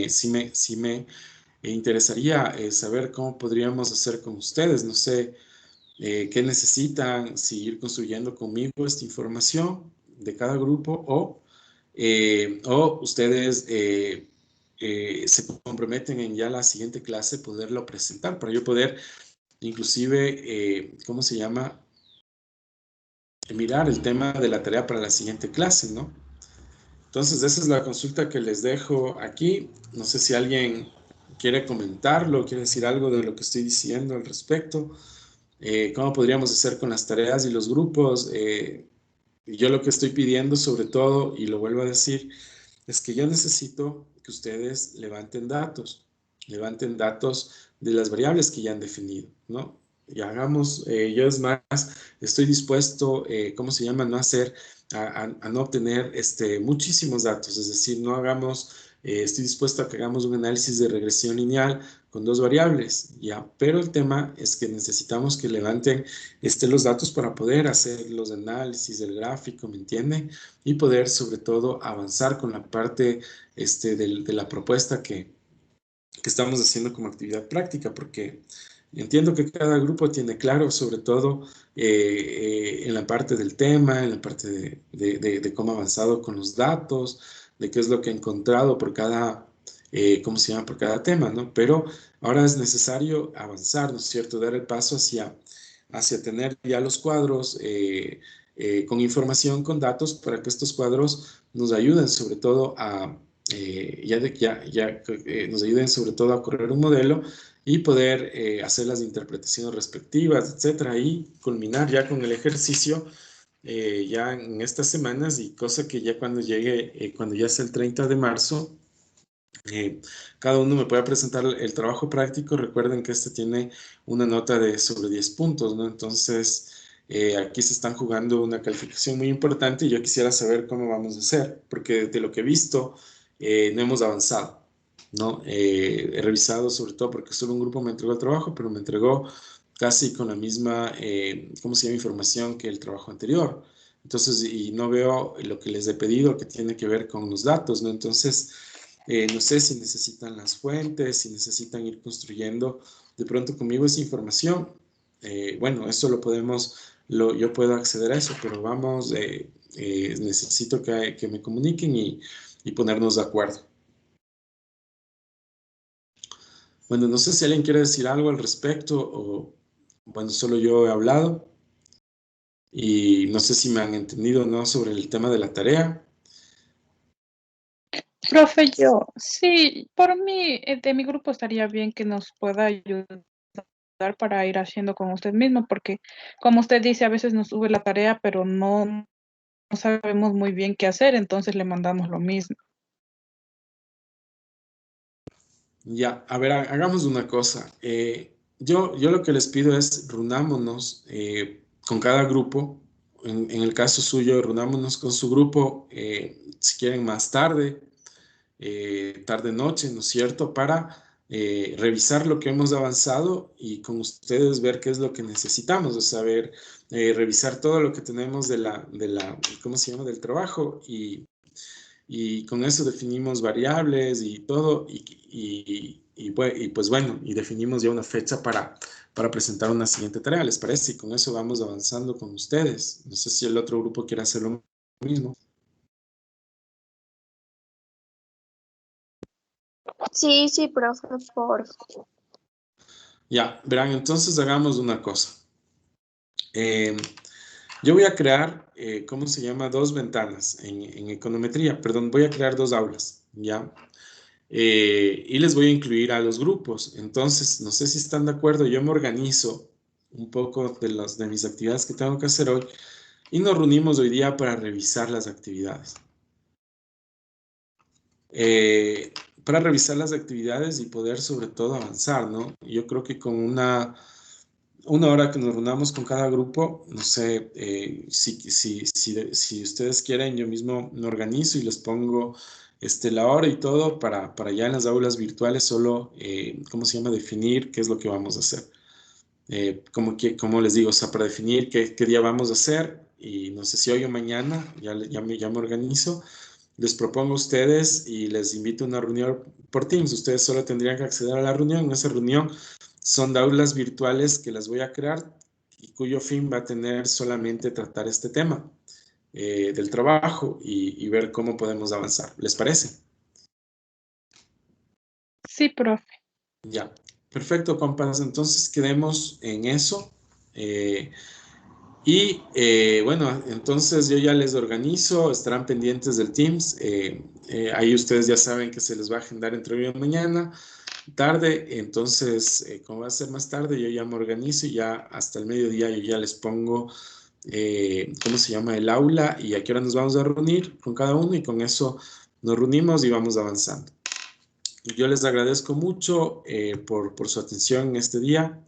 sí me interesaría saber cómo podríamos hacer con ustedes, no sé. ¿Qué necesitan? Seguir construyendo conmigo esta información de cada grupo o ustedes se comprometen en ya la siguiente clase poderlo presentar para yo poder inclusive, ¿cómo se llama? Mirar el tema de la tarea para la siguiente clase, ¿no? Entonces, esa es la consulta que les dejo aquí. No sé si alguien quiere comentarlo, quiere decir algo de lo que estoy diciendo al respecto. ¿Cómo podríamos hacer con las tareas y los grupos? Yo lo que estoy pidiendo sobre todo, y lo vuelvo a decir, es que yo necesito que ustedes levanten datos de las variables que ya han definido, ¿no? Y hagamos, yo es más, estoy dispuesto, ¿cómo se llama? No hacer, a no obtener muchísimos datos, es decir, no hagamos, estoy dispuesto a que hagamos un análisis de regresión lineal con 2 variables, ¿ya? Pero el tema es que necesitamos que levanten los datos para poder hacer los análisis del gráfico, ¿me entienden? Y poder sobre todo avanzar con la parte de la propuesta que estamos haciendo como actividad práctica, porque entiendo que cada grupo tiene claro, sobre todo en la parte del tema, en la parte de cómo ha avanzado con los datos, de qué es lo que ha encontrado por cada, ¿cómo se llama? Por cada tema, ¿no? Pero ahora es necesario avanzar, ¿no es cierto? Dar el paso hacia tener ya los cuadros con información, con datos, para que estos cuadros nos ayuden sobre todo a nos ayuden sobre todo a correr un modelo y poder hacer las interpretaciones respectivas, etcétera, y culminar ya con el ejercicio ya en estas semanas y cosa que ya cuando llegue, cuando ya sea el 30 de marzo, eh, cada uno me pueda presentar el trabajo práctico. Recuerden que este tiene una nota de sobre 10 puntos, ¿no? Entonces, aquí se están jugando una calificación muy importante y yo quisiera saber cómo vamos a hacer, porque de lo que he visto, no hemos avanzado, ¿no? He revisado sobre todo porque solo un grupo me entregó el trabajo, pero me entregó casi con la misma, ¿cómo se llama? Información que el trabajo anterior. Entonces, y no veo lo que les he pedido que tiene que ver con los datos, ¿no? Entonces, no sé si necesitan las fuentes, si necesitan ir construyendo de pronto conmigo esa información. Bueno, eso lo podemos, yo puedo acceder a eso, pero vamos, necesito que me comuniquen y ponernos de acuerdo. Bueno, no sé si alguien quiere decir algo al respecto o, bueno, solo yo he hablado y no sé si me han entendido o no sobre el tema de la tarea. Profe, yo, sí, por mí, de mi grupo estaría bien que nos pueda ayudar para ir haciendo con usted mismo, porque como usted dice, a veces nos sube la tarea, pero no sabemos muy bien qué hacer, entonces le mandamos lo mismo. Ya, a ver, hagamos una cosa. Yo lo que les pido es reunámonos con cada grupo. En el caso suyo, reunámonos con su grupo, si quieren más tarde, tarde-noche, ¿no es cierto? Para revisar lo que hemos avanzado y con ustedes ver qué es lo que necesitamos, o sea, revisar todo lo que tenemos ¿cómo se llama? Del trabajo y con eso definimos variables y todo, y pues bueno, y definimos ya una fecha para presentar una siguiente tarea, ¿les parece? Y con eso vamos avanzando con ustedes. No sé si el otro grupo quiere hacer lo mismo. Sí, sí, profe, por favor. Ya, verán, entonces hagamos una cosa. Yo voy a crear, ¿cómo se llama? Dos ventanas en econometría, perdón, voy a crear dos aulas, ¿ya? Y les voy a incluir a los grupos. Entonces, no sé si están de acuerdo, yo me organizo un poco de mis actividades que tengo que hacer hoy y nos reunimos hoy día para revisar las actividades. Para revisar las actividades y poder sobre todo avanzar, ¿no? Yo creo que con una hora que nos reunamos con cada grupo, no sé, si ustedes quieren, yo mismo me organizo y les pongo la hora y todo para ya en las aulas virtuales solo, ¿cómo se llama? Definir qué es lo que vamos a hacer. Como les digo, o sea, para definir qué día vamos a hacer y no sé si hoy o mañana, ya me organizo. Les propongo a ustedes y les invito a una reunión por Teams. Ustedes solo tendrían que acceder a la reunión. En esa reunión son de aulas virtuales que las voy a crear y cuyo fin va a tener solamente tratar este tema del trabajo y ver cómo podemos avanzar. ¿Les parece? Sí, profe. Ya. Perfecto, compas. Entonces quedemos en eso. Bueno, entonces yo ya les organizo, estarán pendientes del Teams. Ahí ustedes ya saben que se les va a agendar entre hoy y mañana, tarde. Entonces, como va a ser más tarde, yo ya me organizo y ya hasta el mediodía yo ya les pongo, ¿cómo se llama? El aula y a qué hora nos vamos a reunir con cada uno y con eso nos reunimos y vamos avanzando. Yo les agradezco mucho por su atención en este día.